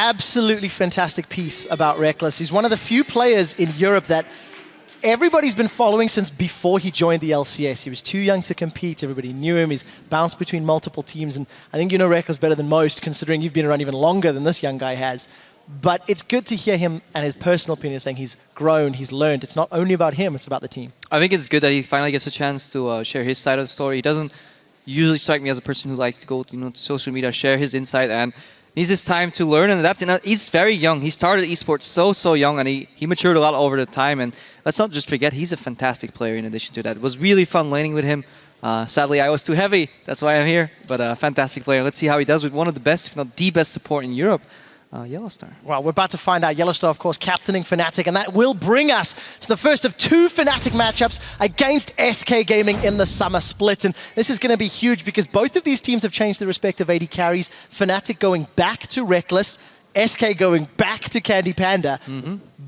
absolutely fantastic piece about Reckless. He's one of the few players in Europe that everybody's been following since before he joined the LCS. He was too young to compete. Everybody knew him. He's bounced between multiple teams. And I think you know Reckless better than most, considering you've been around even longer than this young guy has. But it's good to hear him and his personal opinion saying he's grown, he's learned. It's not only about him, it's about the team. I think it's good that he finally gets a chance to share his side of the story. He doesn't usually strike me as a person who likes to go to social media, share his insight, and needs his time to learn and adapt. And he's very young. He started esports so young, and he matured a lot over the time. And let's not just forget, he's a fantastic player in addition to that. It was really fun laning with him. Sadly, I was too heavy. That's why I'm here. But a fantastic player. Let's see how he does with one of the best, if not the best support in Europe. Yellowstar. Well, we're about to find out. Yellowstar, of course, captaining Fnatic, and that will bring us to the first of 2 Fnatic matchups against SK Gaming in the summer split. And this is going to be huge because both of these teams have changed their respective AD carries. Fnatic going back to Reckless, SK going back to Candy Panda.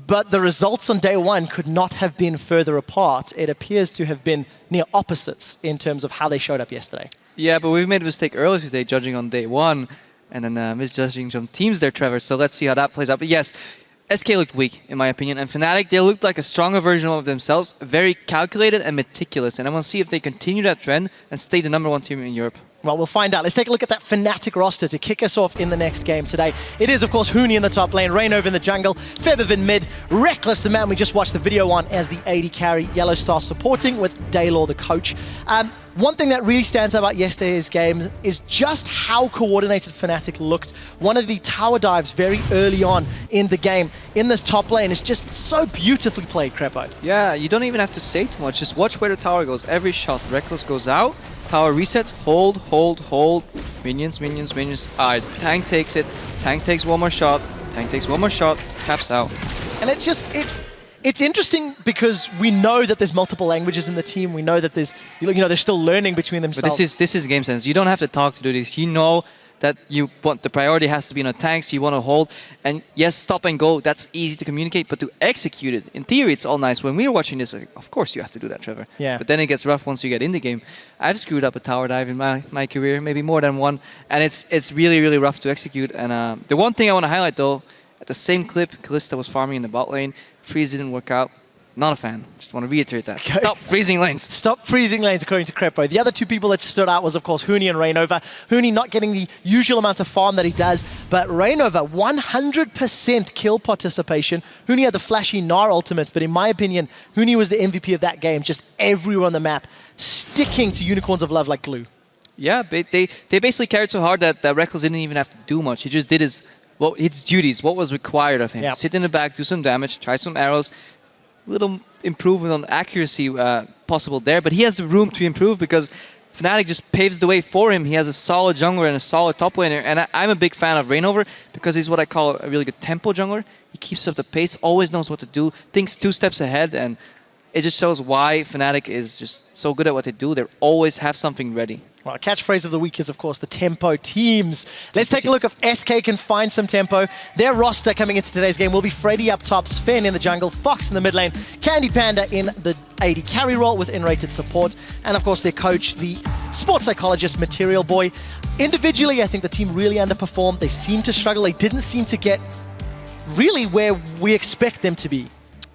But the results on day 1 could not have been further apart. It appears to have been near opposites in terms of how they showed up yesterday. Yeah, but we made a mistake earlier today judging on day 1. And then misjudging some teams there, Trevor. So let's see how that plays out. But yes, SK looked weak, in my opinion. And Fnatic, they looked like a stronger version of themselves, very calculated and meticulous. And I want to see if they continue that trend and stay the #1 team in Europe. Well, we'll find out. Let's take a look at that Fnatic roster to kick us off in the next game today. It is, of course, Huni in the top lane, Rainova in the jungle, Febiv in mid, Reckless, the man we just watched the video on, as the AD carry, Yellowstar supporting with Daylor, the coach. One thing that really stands out about yesterday's games is just how coordinated Fnatic looked. One of the tower dives very early on in the game in this top lane is just so beautifully played, Crepo. Yeah, you don't even have to say too much. Just watch where the tower goes. Every shot, Reckless goes out, tower resets, hold. Minions. Tank takes it. Tank takes one more shot. Tank takes one more shot. Taps out. And it's just... It's interesting because we know that there's multiple languages in the team. We know that there's, they're still learning between themselves. But this is game sense. You don't have to talk to do this. You know that the priority has to be on tanks. You want to hold, and yes, stop and go. That's easy to communicate, but to execute it, in theory, it's all nice. When we were watching this, of course you have to do that, Trevor. Yeah. But then it gets rough once you get in the game. I've screwed up a tower dive in my career, maybe more than one, and it's really rough to execute. And the one thing I want to highlight though, at the same clip, Kalista was farming in the bot lane. Freeze didn't work out. Not a fan. Just want to reiterate that. Okay. Stop freezing lanes. Stop freezing lanes, according to Crepo. The other 2 people that stood out was, of course, Huni and Rainova. Huni not getting the usual amount of farm that he does, but Rainova, 100% kill participation. Huni had the flashy Gnar ultimates, but in my opinion, Huni was the MVP of that game. Just everywhere on the map, sticking to Unicorns of Love like glue. Yeah, they basically carried so hard that Reckless didn't even have to do much. He just did his duties, what was required of him. Yep. Sit in the back, do some damage, try some arrows. Little improvement on accuracy possible there, but he has the room to improve because Fnatic just paves the way for him. He has a solid jungler and a solid top laner, and I'm a big fan of Rainover because he's what I call a really good tempo jungler. He keeps up the pace, always knows what to do, thinks 2 steps ahead, and it just shows why Fnatic is just so good at what they do. They always have something ready. Well, catchphrase of the week is, of course, the tempo teams. Let's take a look if SK can find some tempo. Their roster coming into today's game will be Freddy up top, Sven in the jungle, Fox in the mid lane, Candy Panda in the AD carry role with in-rated support, and, of course, their coach, the sports psychologist, Material Boy. Individually, I think the team really underperformed. They seemed to struggle. They didn't seem to get really where we expect them to be.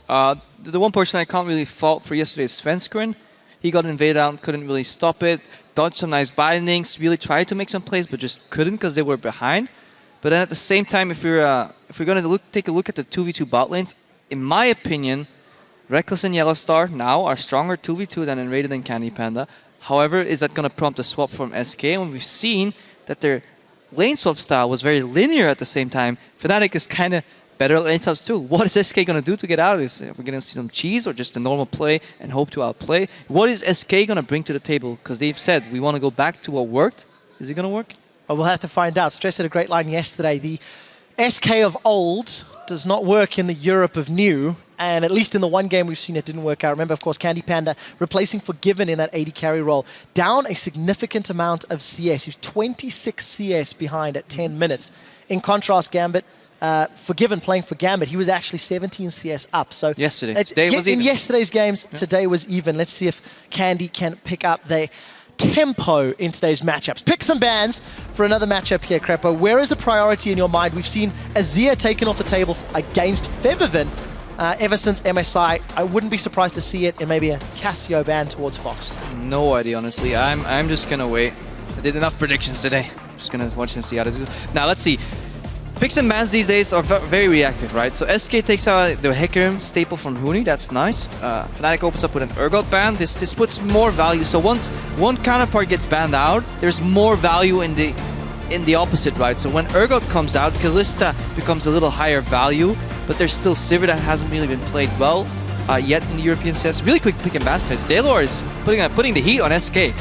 The one person I can't really fault for yesterday is Svenskeren. He got invaded out, couldn't really stop it. Dodged some nice bindings, really tried to make some plays, but just couldn't because they were behind. But then at the same time, if we're going to take a look at the 2v2 bot lanes, in my opinion, Reckless and Yellowstar now are stronger 2v2 than Enrated and Candy Panda. However, is that going to prompt a swap from SK? And we've seen that their lane swap style was very linear at the same time. Fnatic is kind of better at lane swaps too. What is SK going to do to get out of this? Are we going to see some cheese or just a normal play and hope to outplay? What is SK going to bring to the table? Because they've said we want to go back to what worked. Is it going to work? Well, we'll have to find out. Stress had a great line yesterday. The SK of old does not work in the Europe of new. And at least in the one game we've seen, it didn't work out. Remember, of course, Candy Panda replacing Forgiven in that AD carry role. Down a significant amount of CS. He was 26 CS behind at 10 minutes. In contrast, Gambit, Forgiven playing for Gambit, he was actually 17 CS up. So yesterday. Today was in even. Yesterday's games, today was even. Let's see if Candy can pick up. They tempo in today's matchups. Pick some bans for another matchup here, Crepo. Where is the priority in your mind? We've seen Azir taken off the table against Febiven ever since MSI. I wouldn't be surprised to see it in maybe a Cassio ban towards Fox. No idea, honestly. I'm just gonna wait. I did enough predictions today. I'm just gonna watch and see how this goes. Now let's see. Picks and bans these days are very reactive, right? So SK takes out the FLICKR staple from Huni, that's nice. Fnatic opens up with an Urgot ban. This puts more value. So once one counterpart gets banned out, there's more value in the opposite, right? So when Urgot comes out, Kalista becomes a little higher value, but there's still Sivir that hasn't really been played well yet in the European CS. Really quick pick and ban phase. Daylor is putting the heat on SK.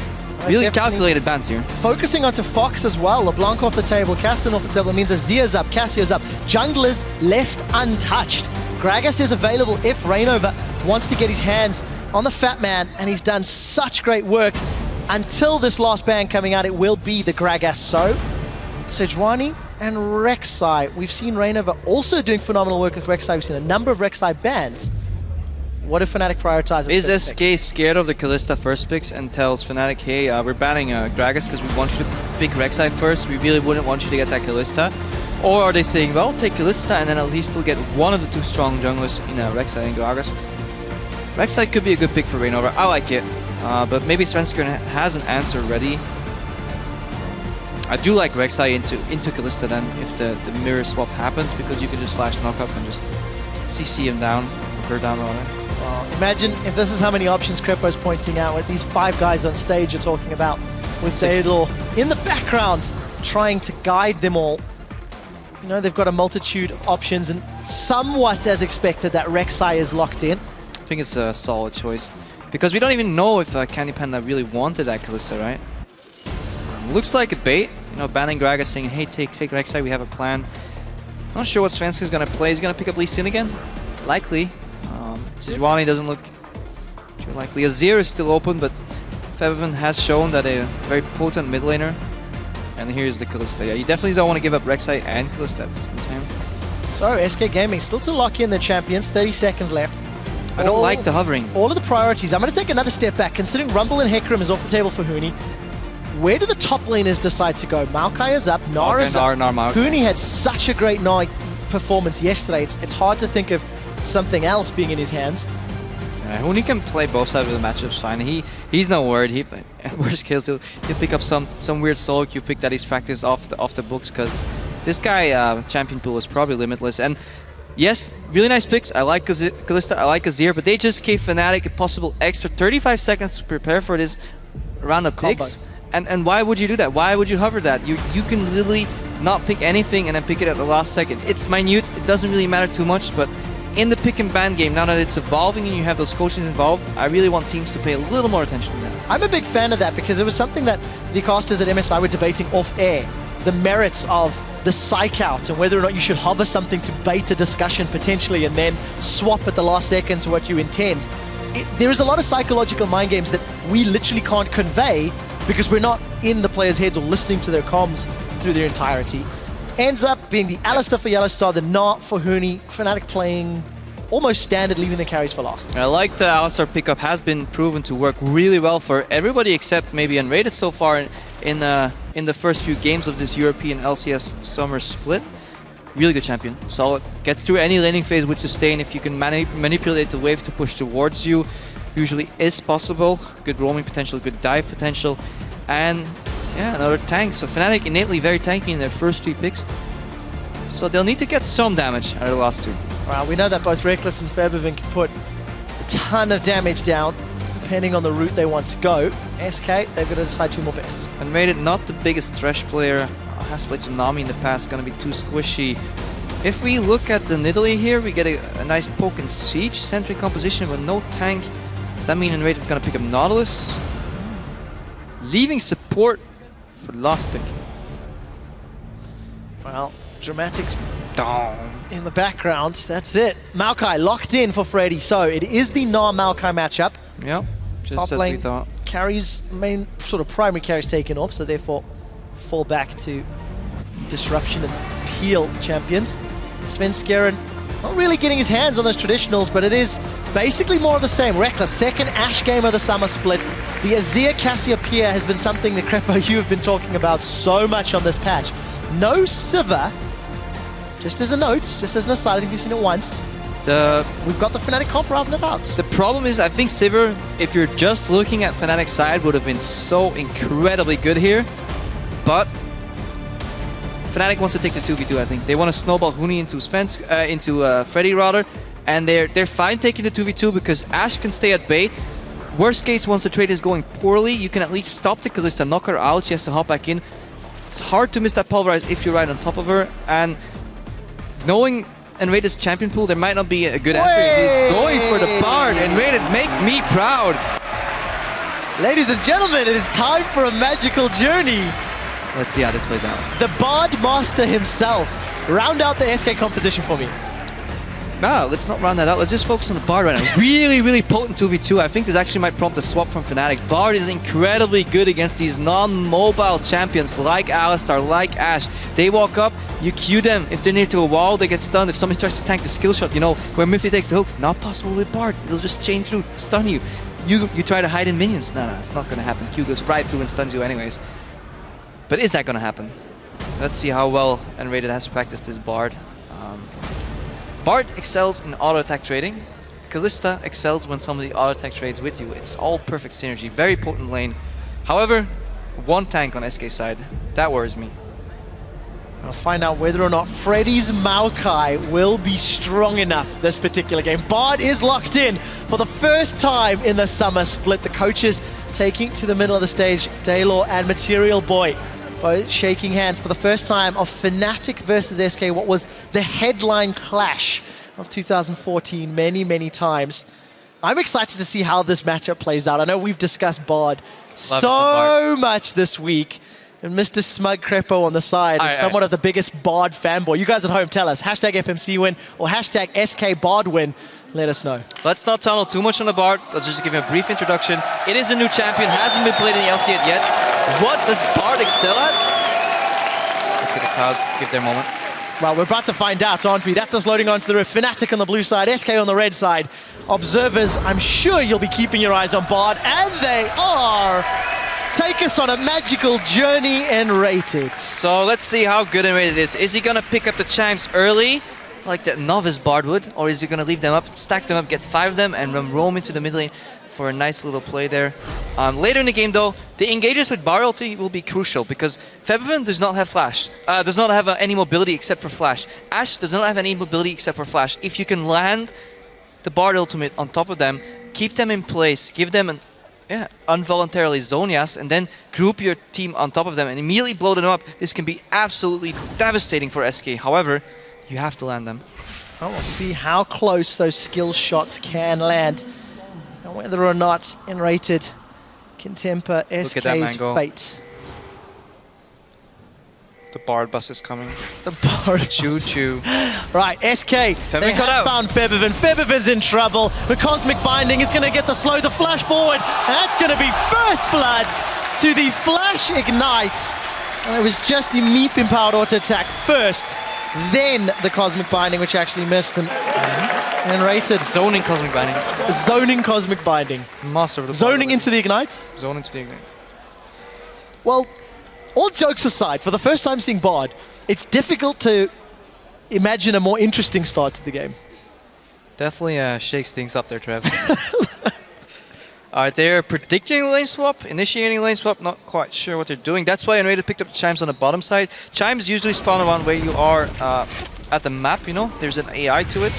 Really calculated bans here. Focusing onto Fox as well. LeBlanc off the table, Castan off the table. It means Azir's up, Cassio's up. Junglers left untouched. Gragas is available if Reignover wants to get his hands on the fat man, and he's done such great work. Until this last ban coming out, it will be the Gragas. So, Sejuani and Rek'Sai. We've seen Reignover also doing phenomenal work with Rek'Sai. We've seen a number of Rek'Sai bans. What if Fnatic prioritizes? Is SK scared of the Kalista first picks and tells Fnatic, hey, we're banning Gragas because we want you to pick Rek'Sai first, we really wouldn't want you to get that Kalista? Or are they saying, well, take Kalista and then at least we'll get one of the two strong junglers in Rek'Sai and Gragas? Rek'Sai could be a good pick for Reignover, I like it, but maybe Svenskern has an answer ready. I do like Rek'Sai into Kalista then if the mirror swap happens, because you can just flash knock up and just CC him down, or her down rather. Imagine if this is how many options Crepo's pointing out, with these 5 guys on stage you're talking about, with Daedalor in the background trying to guide them all. You know, they've got a multitude of options, and somewhat as expected that Rek'Sai is locked in. I think it's a solid choice, because we don't even know if Candy Panda really wanted that Kalista, right? Looks like a bait, you know, banning Gragas, saying, hey, take Rek'Sai, we have a plan. Not sure what Svenskern's gonna play. He's gonna pick up Lee Sin again? Likely. Sejuani doesn't look too likely. Azir is still open, but Febiven has shown that a very potent mid laner. And here's the Kalista. Yeah, you definitely don't want to give up Rek'Sai and Kalista at the same time. So, SK Gaming still to lock in the champions, 30 seconds left. I don't like the hovering. All of the priorities. I'm going to take another step back. Considering Rumble and Hecarim is off the table for Huni, where do the top laners decide to go? Maokai is up, Nara is up. Huni had such a great night performance yesterday. It's hard to think of something else being in his hands. Huni can play both sides of the matchups fine. He's not worried. Worst case, he'll pick up some weird solo queue pick that he's practiced off the books, because this guy champion pool is probably limitless. And yes, really nice picks. I like Kalista, I like Azir, but they just gave Fnatic a possible extra 35 seconds to prepare for this round of picks. And why would you do that? Why would you hover that? You can literally not pick anything and then pick it at the last second. It's minute. It doesn't really matter too much, but in the pick and ban game, now that it's evolving and you have those coaches involved, I really want teams to pay a little more attention to that. I'm a big fan of that, because it was something that the casters at MSI were debating off air. The merits of the psych out and whether or not you should hover something to bait a discussion potentially and then swap at the last second to what you intend. There is a lot of psychological mind games that we literally can't convey because we're not in the players' heads or listening to their comms through their entirety. Ends up being the Alistair for Yellowstar, the Nart for Huni. Fnatic playing almost standard, leaving the carries for last. I like the Alistair pickup, has been proven to work really well for everybody except maybe Unrated so far in the first few games of this European LCS Summer split. Really good champion, solid. Gets through any laning phase with sustain. If you can manipulate the wave to push towards you, usually is possible. Good roaming potential, good dive potential, and yeah, another tank. So Fnatic innately very tanky in their first 3 picks. So they'll need to get some damage out of the last 2. Well, we know that both Reckless and Febiven can put a ton of damage down, depending on the route they want to go. SK, they've got to decide 2 more picks. And Rated, not the biggest Thresh player, has played some Nami in the past, gonna be too squishy. If we look at the Nidalee here, we get a nice poke and siege centric composition with no tank. Does that mean Unrated's gonna pick up Nautilus? Leaving support for the last pick. Well, dramatic in the background. That's it. Maokai locked in for Freddy. So it is the Maokai matchup. Yep. Top lane carries, main sort of primary carries taken off, so therefore fall back to Disruption and Peel champions. Svenskeren, not really getting his hands on those traditionals, but it is basically more of the same. Reckless, second Ashe game of the summer split. The Azir Cassiopeia has been something that Crepo, you have been talking about so much on this patch. No Sivir, just as a note, just as an aside, I think we've seen it once. We've got the Fnatic comp out and about. The problem is, I think Sivir, if you're just looking at Fnatic's side, would have been so incredibly good here. But Fnatic wants to take the 2v2, I think. They want to snowball Huni into Freddy rather, and they're fine taking the 2v2 because Ashe can stay at bay. Worst case, once the trade is going poorly, you can at least stop the Kalista, knock her out, she has to hop back in. It's hard to miss that pulverize if you're right on top of her, and knowing Enraided's champion pool, there might not be a good answer. He's going for the Bard. Enraided, make me proud. Ladies and gentlemen, it is time for a magical journey. Let's see how this plays out. The Bard Master himself. Round out the SK composition for me. No, let's not round that out. Let's just focus on the Bard right now. Really, really potent 2v2. I think this actually might prompt a swap from Fnatic. Bard is incredibly good against these non-mobile champions like Alistar, like Ashe. They walk up, you Q them. If they're near to a wall, they get stunned. If somebody tries to tank the skill shot, you know, where Miffy takes the hook, not possible with Bard. It'll just chain through, stun you. You try to hide in minions. No, it's not going to happen. Q goes right through and stuns you anyways. But is that going to happen? Let's see how well Enraided has practiced this Bard. Bard excels in auto-attack trading. Kalista excels when somebody auto-attack trades with you. It's all perfect synergy, very potent lane. However, one tank on SK side. That worries me. I'll find out whether or not Freddy's Maokai will be strong enough this particular game. Bard is locked in for the first time in the summer split. The coaches taking to the middle of the stage, Daylor and Material Boy. Both shaking hands for the first time of Fnatic versus SK, what was the headline clash of 2014 many, many times. I'm excited to see how this matchup plays out. I know we've discussed Bard so much this week. And Mr. Smug Crepo on the side is somewhat of the biggest Bard fanboy. You guys at home, tell us. Hashtag FMC win or hashtag SK Bard win. Let us know. Let's not tunnel too much on the Bard. Let's just give him a brief introduction. It is a new champion, hasn't been played in the LCS yet. What does Bard excel at? Let's get the crowd give their moment. Well, we're about to find out, aren't we? That's us loading onto the roof. Fnatic on the blue side, SK on the red side. Observers, I'm sure you'll be keeping your eyes on Bard, and they are. Take us on a magical journey, Enraided. So let's see how good Enraided is. Is he gonna pick up the chimes early, like that novice Bard would, or is he gonna leave them up, stack them up, get 5 of them, and then roam into the mid lane for a nice little play there? Later in the game, though, the engages with Bard ulti will be crucial because Febiven does not have flash, does not have any mobility except for flash. Ashe does not have any mobility except for flash. If you can land the Bard ultimate on top of them, keep them in place, give them an involuntarily Zonias, and then group your team on top of them and immediately blow them up. This can be absolutely devastating for SK. However, you have to land them. Well, we'll see how close those skill shots can land and whether or not Enraided can temper SK's fate. The Bard bus is coming. The Bard choo-choo. Right, SK, they have found Febiven. Febiven's in trouble. The Cosmic Binding is going to get the slow, the flash forward. That's going to be first blood to the Flash Ignite. And it was just the Meep empowered auto attack first, then the Cosmic Binding, which actually missed and Enraided. Zoning Cosmic Binding. Zoning Cosmic Binding. Master of the Zoning into the Ignite? Zoning into the Ignite. Well, all jokes aside, for the first time seeing Bard, it's difficult to imagine a more interesting start to the game. Definitely shakes things up there, Trev. Alright, they're predicting a lane swap, initiating a lane swap, not quite sure what they're doing. That's why Enraided picked up the chimes on the bottom side. Chimes usually spawn around where you are at the map, you know? There's an AI to it.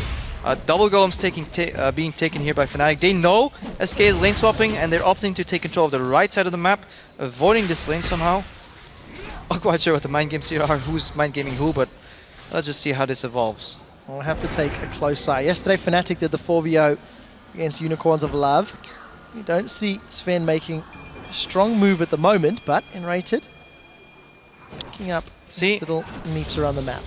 Double Golem's being taken here by Fnatic. They know SK is lane swapping and they're opting to take control of the right side of the map, avoiding this lane somehow. Not quite sure what the mind games here are, who's mind gaming who, but let's just see how this evolves. We'll have to take a close eye. Yesterday, Fnatic did the 4v0 against Unicorns of Love. You don't see Sven making a strong move at the moment, but Enraided picking up little meeps around the map.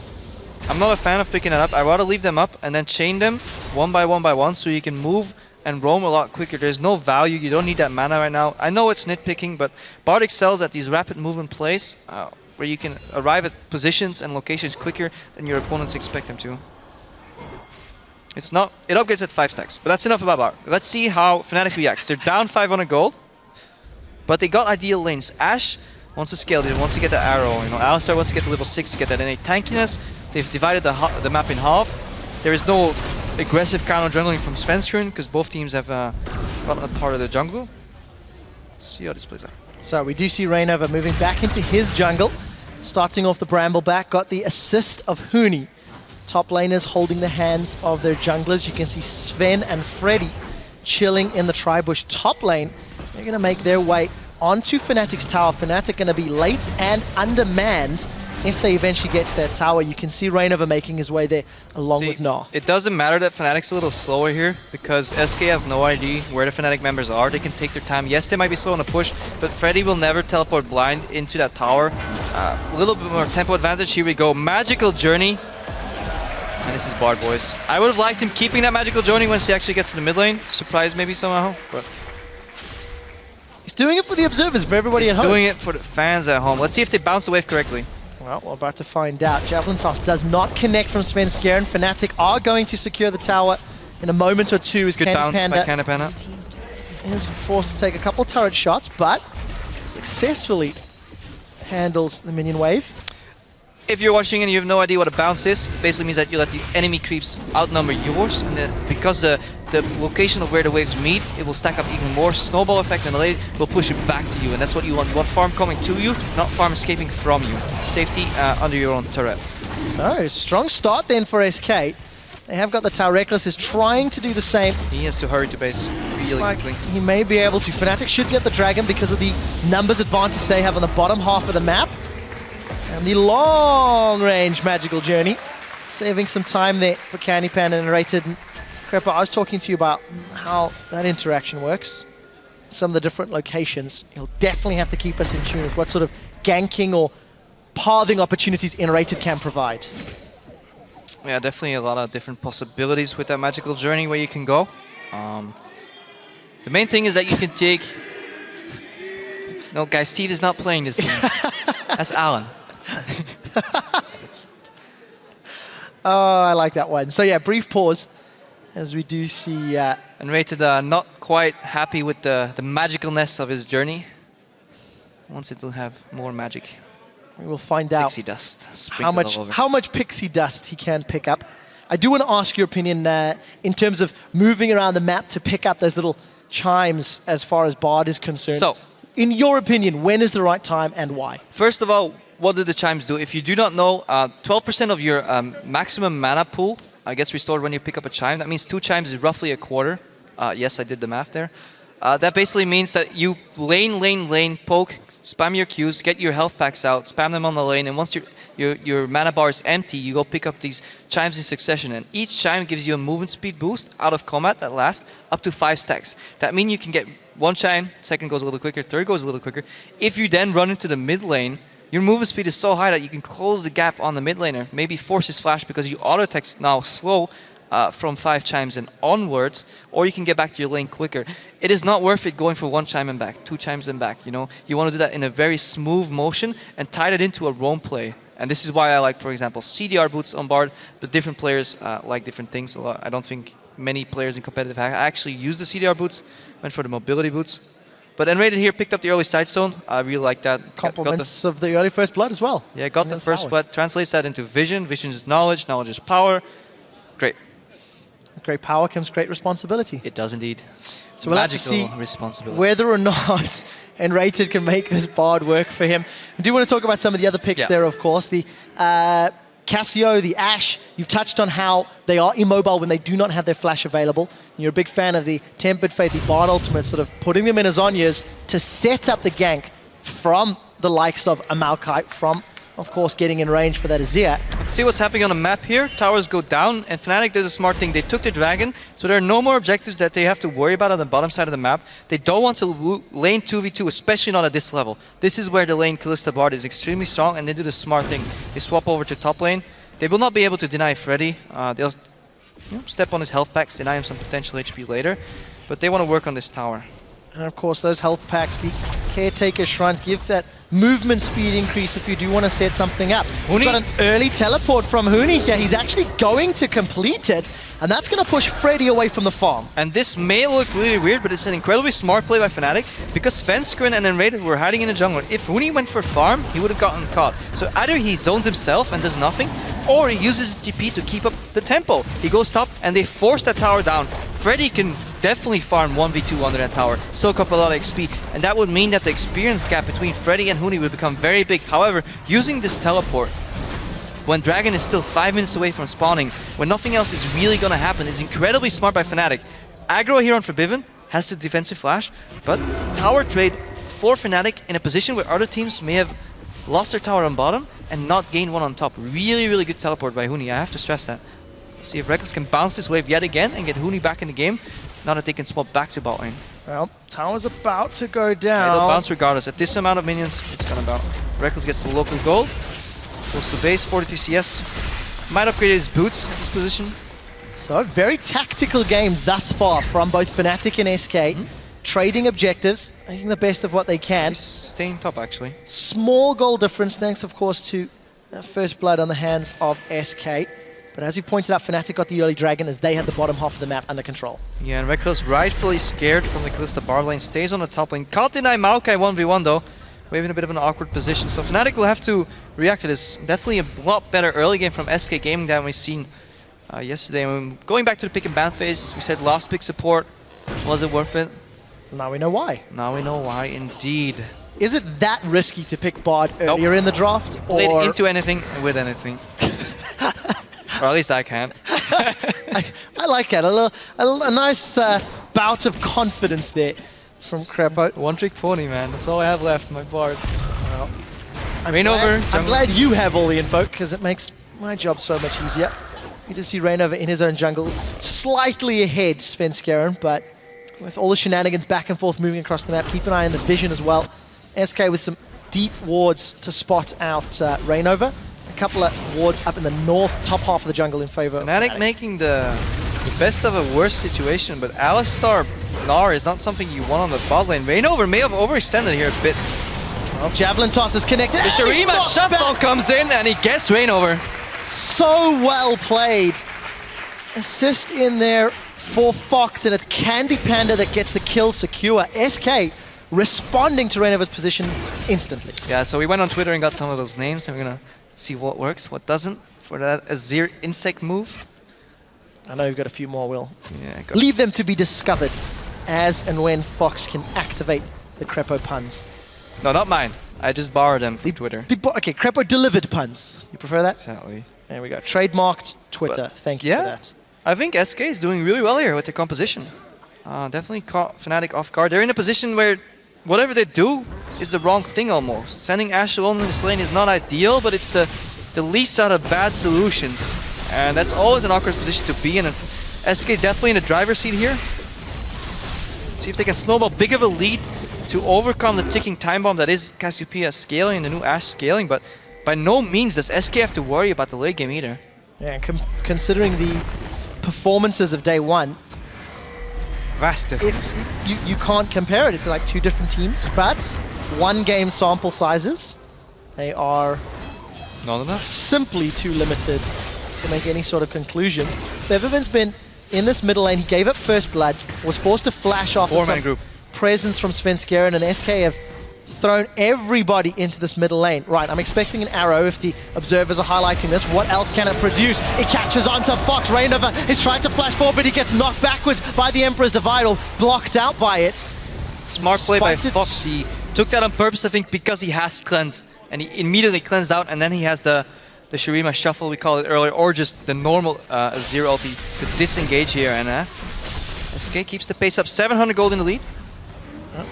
I'm not a fan of picking it up. I'd rather leave them up and then chain them one by one so you can move and roam a lot quicker. There's no value. You don't need that mana right now. I know it's nitpicking, but Bard excels at these rapid movement plays where you can arrive at positions and locations quicker than your opponents expect them to. It's not. It upgrades at 5 stacks, but that's enough about Bar. Let's see how Fnatic reacts. They're down 500 gold, but they got ideal lanes. Ash wants to scale. He wants to get the arrow. You know, Alistar wants to get to level 6 to get that innate tankiness. They've divided the map in half. There is no aggressive counter jungling from Svenskeren because both teams have gotten a part of the jungle. Let's see how this plays out. So we do see Rainover moving back into his jungle, starting off the Brambleback. Got the assist of Huni. Top laners holding the hands of their junglers. You can see Sven and Freddy chilling in the Tribush top lane. They're going to make their way onto Fnatic's tower. Fnatic going to be late and undermanned if they eventually get to their tower. You can see Rainover making his way there along with Gnar. It doesn't matter that Fnatic's a little slower here because SK has no idea where the Fnatic members are. They can take their time. Yes, they might be slow on the push, but Freddy will never teleport blind into that tower. A little bit more tempo advantage. Here we go. Magical Journey. And this is Bard, boys. I would have liked him keeping that Magical Journey once he actually gets to the mid lane. Surprise maybe somehow, but he's doing it for the observers, for everybody at home. Doing it for the fans at home. Let's see if they bounce the wave correctly. Well, we're about to find out. Javelin Toss does not connect from Svenskeren. Fnatic are going to secure the tower in a moment or two. As Good bounce by Candy Panda. Is forced to take a couple turret shots, but successfully handles the minion wave. If you're watching and you have no idea what a bounce is, it basically means that you let the enemy creeps outnumber yours, and then because the location of where the waves meet, it will stack up even more. Snowball effect and the lane will push it back to you, and that's what you want. You want farm coming to you, not farm escaping from you. Safety under your own turret. So, strong start then for SK. They have got the tower. Reckless is trying to do the same. He has to hurry to base really quickly. He may be able to. Fnatic should get the dragon because of the numbers advantage they have on the bottom half of the map. And the long-range Magical Journey, saving some time there for Candy Panda and Rated. Crepper, I was talking to you about how that interaction works. Some of the different locations. He'll definitely have to keep us in tune with what sort of ganking or pathing opportunities Rated can provide. Yeah, definitely a lot of different possibilities with that Magical Journey where you can go. The main thing is that you can take... No, guys, Steve is not playing this game. That's Alan. Oh, I like that one. So yeah, brief pause as we do see... And Rated not quite happy with the magicalness of his journey. Wants it to have more magic. We will find out Pixie dust. how much pixie dust he can pick up. I do want to ask your opinion in terms of moving around the map to pick up those little chimes as far as Bard is concerned. So, in your opinion, when is the right time and why? First of all, what do the chimes do? If you do not know, 12% of your maximum mana pool gets restored when you pick up a chime. That means 2 chimes is roughly a quarter. Yes, I did the math there. That basically means that you lane, poke, spam your Qs, get your health packs out, spam them on the lane, and once your mana bar is empty, you go pick up these chimes in succession. And each chime gives you a movement speed boost out of combat that lasts up to 5 stacks. That means you can get 1 chime, second goes a little quicker, third goes a little quicker. If you then run into the mid lane, your movement speed is so high that you can close the gap on the mid laner, maybe force his flash because you auto-attack's now slow from 5 chimes and onwards, or you can get back to your lane quicker. It is not worth it going for 1 chime and back, 2 chimes and back, you know? You want to do that in a very smooth motion and tie that into a roam play. And this is why I like, for example, CDR boots on Bard, but different players like different things. I don't think many players in competitive actually use the CDR boots, went for the mobility boots. But Enrated here picked up the early Sidestone. I really like that. Compliments of the early First Blood as well. Yeah, got the First Blood. Translates that into Vision. Vision is knowledge. Knowledge is power. Great. With great power comes great responsibility. It does indeed. So we'll have to see whether or not Enrated can make this Bard work for him. I do want to talk about some of the other picks there, of course. The Cassio, the Ashe, you've touched on how they are immobile when they do not have their flash available. And you're a big fan of the Tempered Fate, the Bard Ultimate, sort of putting them in as Zhonya's to set up the gank from the likes of a Maokai, from, of course, getting in range for that Azir. Let's see what's happening on the map here. Towers go down, and Fnatic does a smart thing. They took the dragon, so there are no more objectives that they have to worry about on the bottom side of the map. They don't want to lane 2v2, especially not at this level. This is where the lane Kalista Bard is extremely strong, and they do the smart thing. They swap over to top lane. They will not be able to deny Freddy. They'll step on his health packs, deny him some potential HP later, but they want to work on this tower. And of course, those health packs, the Caretaker Shrines give that movement speed increase if you do want to set something up. We've Huni? got an early teleport from Huni here. He's actually going to complete it, and that's going to push Freddy away from the farm. And this may look really weird, but it's an incredibly smart play by Fnatic because FNC and then Raiden were hiding in the jungle. If Huni went for farm, he would have gotten caught. So either he zones himself and does nothing, or he uses his TP to keep up the tempo. He goes top and they force that tower down. Freddy can definitely farm 1v2 under that tower, soak up a lot of XP, and that would mean that the experience gap between Freddy and Huni would become very big. However, using this teleport, when Dragon is still 5 minutes away from spawning, when nothing else is really gonna happen, is incredibly smart by Fnatic. Aggro here on Forbidden has the defensive flash, but tower trade for Fnatic in a position where other teams may have lost their tower on bottom and not gained one on top. Really, really good teleport by Huni, I have to stress that. Let's see if Reckless can bounce this wave yet again and get Huni back in the game, now that they can swap back to bot lane. Well, tower's about to go Yeah, down. they'll bounce regardless. At this amount of minions, it's gonna bounce. Reckless gets the local gold, goes to base, 43 CS. Might upgrade his boots at this position. So a very tactical game thus far from both Fnatic and SK. Trading objectives, making the best of what they can. He's staying top actually. Small goal difference, thanks of course to first blood on the hands of SK. But as you pointed out, Fnatic got the early dragon as they had the bottom half of the map under control. Yeah, and Reckless rightfully scared from the Kalista bar lane, stays on the top lane. Can't deny Maokai 1v1 though. We're in a bit of an awkward position, so Fnatic will have to react to this. Definitely a lot better early game from SK Gaming than we've seen yesterday. Going back to the pick and ban phase, we said last pick support. Was it worth it? Now we know why. Now we know why, indeed. Is it that risky to pick Bard earlier in the draft? Played Or into anything with anything. Or at least I can. I like that. A nice bout of confidence there from Crepo. One trick pony, man. That's all I have left, my Bard. Well, I'm Rainover. glad you have all the info because it makes my job so much easier. You just see Rainover in his own jungle, slightly ahead, Svenskeren, but with all the shenanigans back and forth moving across the map, keep an eye on the vision as well. SK with some deep wards to spot out Rainover. A couple of wards up in the north, top half of the jungle in favor. Fnatic making the best of a worse situation, but Alistar Gnar is not something you want on the bot lane. Rainover may have overextended here a bit. Well, Javelin toss is connected. The Shurima Shuffle comes in and he gets Rainover. So well played. Assist in there for Fox, and it's Candy Panda that gets the kill secure. SK responding to Rainover's position instantly. Yeah, so we went on Twitter and got some of those names, and we're gonna see what works, what doesn't for that Azir insect move. I know you've got a few more, Will. Yeah, Leave them to be discovered as and when Fox can activate the Crepo puns. No, not mine. I just borrowed them from Twitter. Okay, Crepo delivered puns. You prefer that? Exactly. There we go. Trademarked Twitter. Thank you for that. I think SK is doing really well here with their composition. Definitely caught Fnatic off guard. They're in a position where whatever they do is the wrong thing almost. Sending Ashe alone in this lane is not ideal, but it's the least out of bad solutions. And that's always an awkward position to be in. And SK definitely in the driver's seat here. See if they can snowball big of a lead to overcome the ticking time bomb that is Cassiopeia scaling and the new Ashe scaling, but by no means does SK have to worry about the late game either. Yeah, considering the performances of day one, Vast difference. You can't compare it. It's like two different teams, but one game sample sizes. They are Not enough. simply too limited to make any sort of conclusions. Bevervin's been in this middle lane. He gave up first blood, was forced to flash off Four-man group. presence from Svenskeren, and SK have thrown everybody into this middle lane. Right, I'm expecting an arrow if the observers are highlighting this. What else can it produce? It catches onto Fox. Rainover is trying to flash forward, but he gets knocked backwards by the Emperor's Dividal, blocked out by it. Smart play by Spotted. Fox. He took that on purpose, I think, because he has cleanse. And he immediately cleansed out, and then he has the Shurima Shuffle, we call it earlier, or just the normal Azir ulti to disengage here. And SK keeps the pace up. 700 gold in the lead.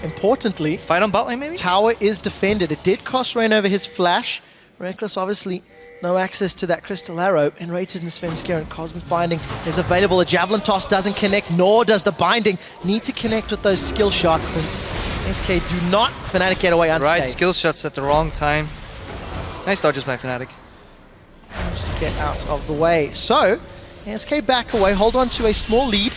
Importantly, Fight on bot lane, maybe? tower is defended. It did cost Rainover his flash. Reckless, obviously, no access to that Crystal Arrow. Enrated and Svenskeren, Cosmic Binding is available. A Javelin Toss doesn't connect, nor does the Binding. Need to connect with those skill shots, and SK do not Fnatic get away unscathed. Right, skill shots at the wrong time. Nice dodges by Fnatic. Just to get out of the way. So, SK back away, hold on to a small lead,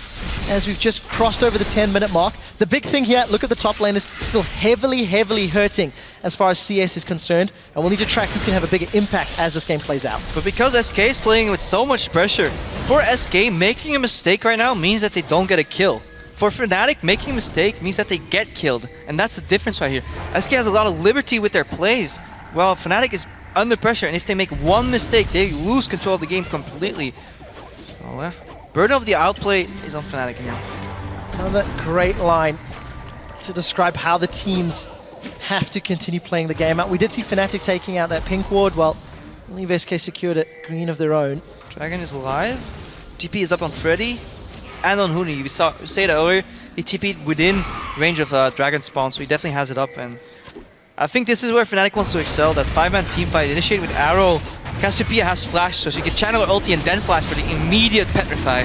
as we've just crossed over the 10-minute mark. The big thing here, look at the top lane, is still heavily hurting as far as CS is concerned, and we'll need to track who can have a bigger impact as this game plays out. But because SK is playing with so much pressure, for SK, making a mistake right now means that they don't get a kill. For Fnatic, making a mistake means that they get killed, and that's the difference right here. SK has a lot of liberty with their plays, while Fnatic is under pressure, and if they make one mistake, they lose control of the game completely. So, burden of the outplay is on Fnatic here. Another great line to describe how the teams have to continue playing the game out. We did see Fnatic taking out that pink ward, while I believe SK secured a green of their own. Dragon is alive. TP is up on Freddy and on Huni. We said earlier, he TP'd within range of Dragon spawn, so he definitely has it up. And I think this is where Fnatic wants to excel, that 5-man teamfight, initiate with Arrow. Cassiopeia has flash, so she can channel her ulti and then flash for the immediate petrify.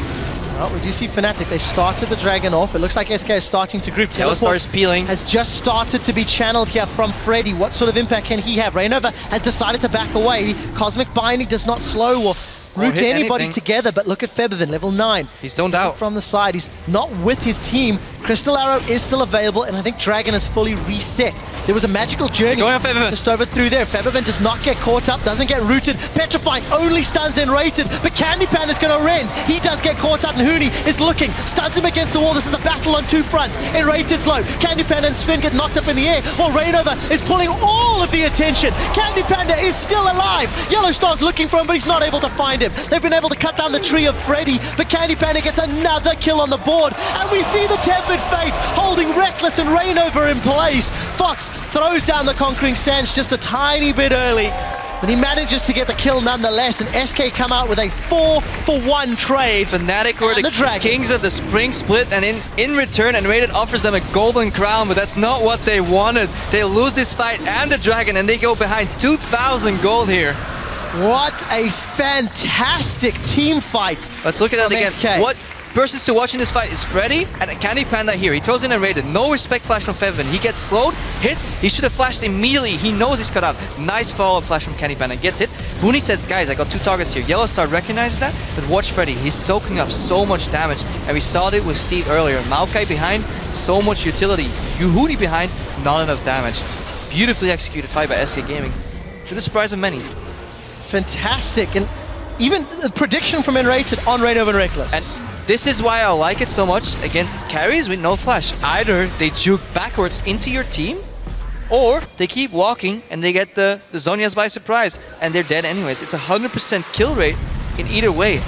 Well, we do see Fnatic. They've started the Dragon off. It looks like SK is starting to group. Teleport is peeling. Has just started to be channeled here from Freddy. What sort of impact can he have? Reignover has decided to back away. Cosmic Binding does not slow or root anybody together, but look at Febiven, level 9. He's zoned out. From the side. He's not with his team. Crystal Arrow is still available, and I think Dragon is fully reset. There was a magical journey just over through there. Febiven does not get caught up, doesn't get rooted. Petrifying only stuns Enrated, but Candy Pan is going to rend. He does get caught up, and Huni is looking, stuns him against the wall. This is a battle on two fronts. Enrated's low. Candy Panda and Sven get knocked up in the air, while Reignover is pulling all of the attention. Candy Panda is still alive. Yellow Star's looking for him, but he's not able to find him. They've been able to cut down the tree of Freddy, but Candy Panda gets another kill on the board, and we see the Tempered Fate holding Reckless and Reignover in place. Fox throws down the Conquering Sands just a tiny bit early, but he manages to get the kill nonetheless, and SK come out with a 4-for-1 trade. Fnatic were the kings of the spring split, and in return, Enrated offers them a golden crown, but that's not what they wanted. They lose this fight and the Dragon, and they go behind 2,000 gold here. What a fantastic team fight. Let's look at that again. SK. What versus to watching this fight is Freddy and Candy Panda here. He throws in a Raiden. No respect flash from Febiven. He gets slowed, hit. He should have flashed immediately. He knows he's cut out. Nice follow-up flash from Candy Panda. Gets hit. Huni says, guys, I got 2 targets here. Yellow Star recognizes that, but watch Freddy. He's soaking up so much damage. And we saw it with Steve earlier. Maokai behind, so much utility. Huni behind, not enough damage. Beautifully executed fight by SK Gaming, to the surprise of many. Fantastic. And even the prediction from Enrated on Reignover and Reckless. And this is why I like it so much against carries with no flash. Either they juke backwards into your team, or they keep walking and they get the Zhonya's by surprise, and they're dead anyways. It's 100% kill rate in either way,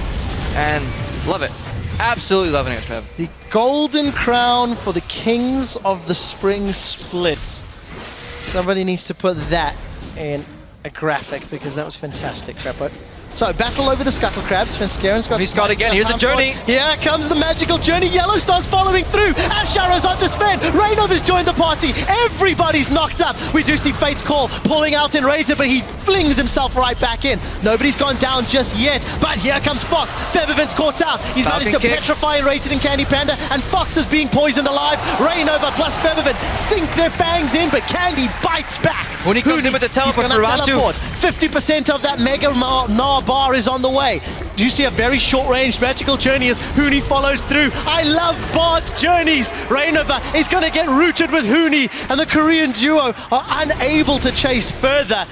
and love it. Absolutely loving it, Trev. The golden crown for the kings of the spring split. Somebody needs to put that in a graphic, because that was fantastic, Treppo. So, battle over the Scuttle Crabs. Fenskaren's got... He's got again. Here's the journey. Here comes the magical journey. Yellow Star's following through. Ash Arrow's onto Sven. Reignover's joined the party. Everybody's knocked up. We do see Fate's Call pulling out Enrated, but he flings himself right back in. Nobody's gone down just yet, but here comes Fox. Febiven's caught out. He's managed to petrify Enrated and Candy Panda, and Fox is being poisoned alive. Reignover plus Febiven sink their fangs in, but Candy bites back. When he comes in with the teleport for round 2. 50% of that Mega Gnar bar is on the way. Do you see a very short-range magical journey as Huni follows through? I love Bard's journeys. Reignover is going to get rooted with Huni, and the Korean duo are unable to chase further.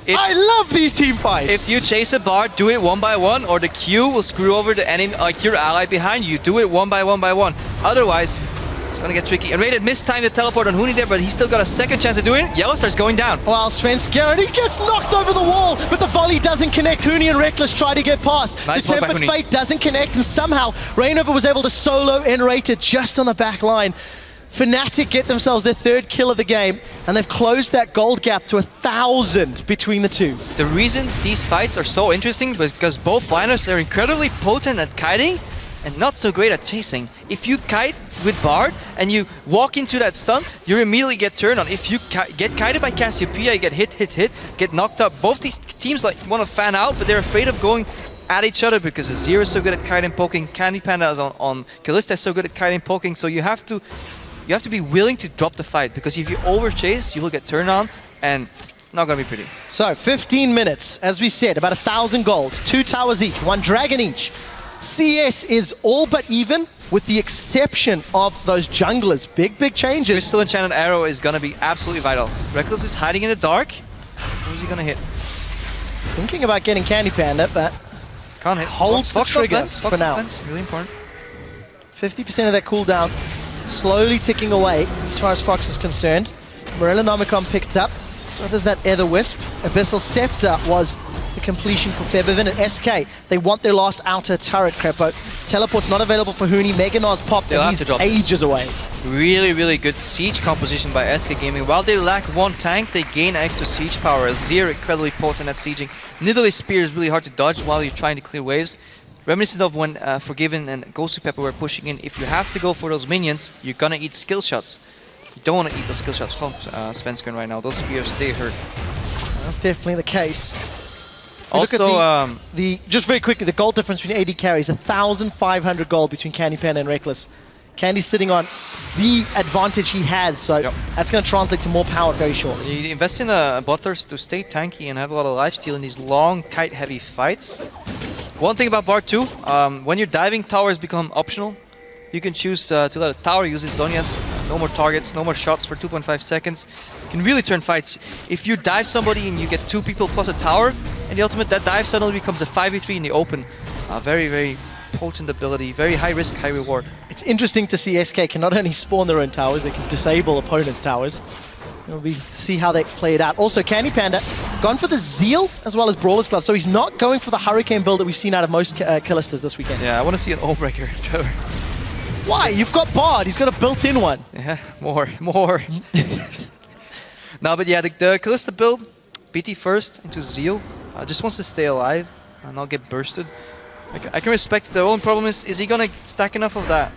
I love these team fights. If you chase a Bard, do it 1 by 1, or the Q will screw over the enemy, like your ally behind you. Do it 1 by 1 by 1. Otherwise, it's gonna get tricky. And Raiden mistimed the teleport on Huni there, but he's still got a second chance to do it. Yellow Star's going down. Well, Svenskaren, he gets knocked over the wall, but the volley doesn't connect. Huni and Reckless try to get past. Nice the Tempered Fate doesn't connect, and somehow Reignover was able to solo Enrated just on the back line. Fnatic get themselves their 3rd kill of the game, and they've closed that gold gap to 1,000 between the two. The reason these fights are so interesting is because both lineups are incredibly potent at kiting and not so great at chasing. If you kite with Bard and you walk into that stun, you immediately get turned on. If you get kited by Cassiopeia, you get hit, get knocked up. Both these teams like want to fan out, but they're afraid of going at each other because Azir is so good at kiting poking, Candy Panda is on Kalista is so good at kiting poking, so you have to be willing to drop the fight, because if you overchase, you will get turned on, and it's not going to be pretty. So, 15 minutes, as we said, about 1,000 gold, 2 towers each, 1 dragon each. CS is all but even. with the exception of those junglers. Big changes. Crystal Enchanted Arrow is gonna be absolutely vital. Reckless is hiding in the dark. Who's he gonna hit? Thinking about getting Candy Panda, but Can't hit. holds the trigger for now. Really important. 50% of that cooldown slowly ticking away as far as Fox is concerned. Morella Nomicon picked up. So there's that Ether Wisp. Abyssal Scepter was the completion for Febiven and SK. They want their last outer turret, Crepo. Teleport's not available for Huni. Meganar's popped and he's ages away. Really good siege composition by SK Gaming. While they lack one tank, they gain extra siege power. Azir incredibly potent at sieging. Nidalee Spear is really hard to dodge while you're trying to clear waves. Reminiscent of when Forgiven and Ghostly Pepper were pushing in. If you have to go for those minions, you're gonna eat skill shots. You don't want to eat those skill shots from Svenskeren right now. Those spears, they hurt. That's definitely the case. Also, just very quickly, the gold difference between AD carries, 1,500 gold between Candy Panda and Reckless. Candy's sitting on the advantage he has, so that's going to translate to more power very shortly. You invest in a Bloodthirst to stay tanky and have a lot of lifesteal in these long, tight, heavy fights. One thing about Bard 2, when you're diving, towers become optional. You can choose to let a tower use his Zhonya's. No more targets, no more shots for 2.5 seconds. You can really turn fights. If you dive somebody and you get 2 people plus a tower, and the ultimate, that dive suddenly becomes a 5v3 in the open. Very potent ability, very high risk, high reward. It's interesting to see SK can not only spawn their own towers, they can disable opponents' towers. We'll see how they play it out. Also, Candy Panda gone for the Zeal as well as Brawler's Glove, so he's not going for the Hurricane build that we've seen out of most Killisters this weekend. Yeah, I want to see an Oathbreaker, Trevor. Why? You've got Bard. He's got a built-in one. Yeah, more. No, but yeah, the Kalista build, BT first into Zeal, just wants to stay alive and not get bursted. I can respect it. The only problem is he gonna stack enough of that,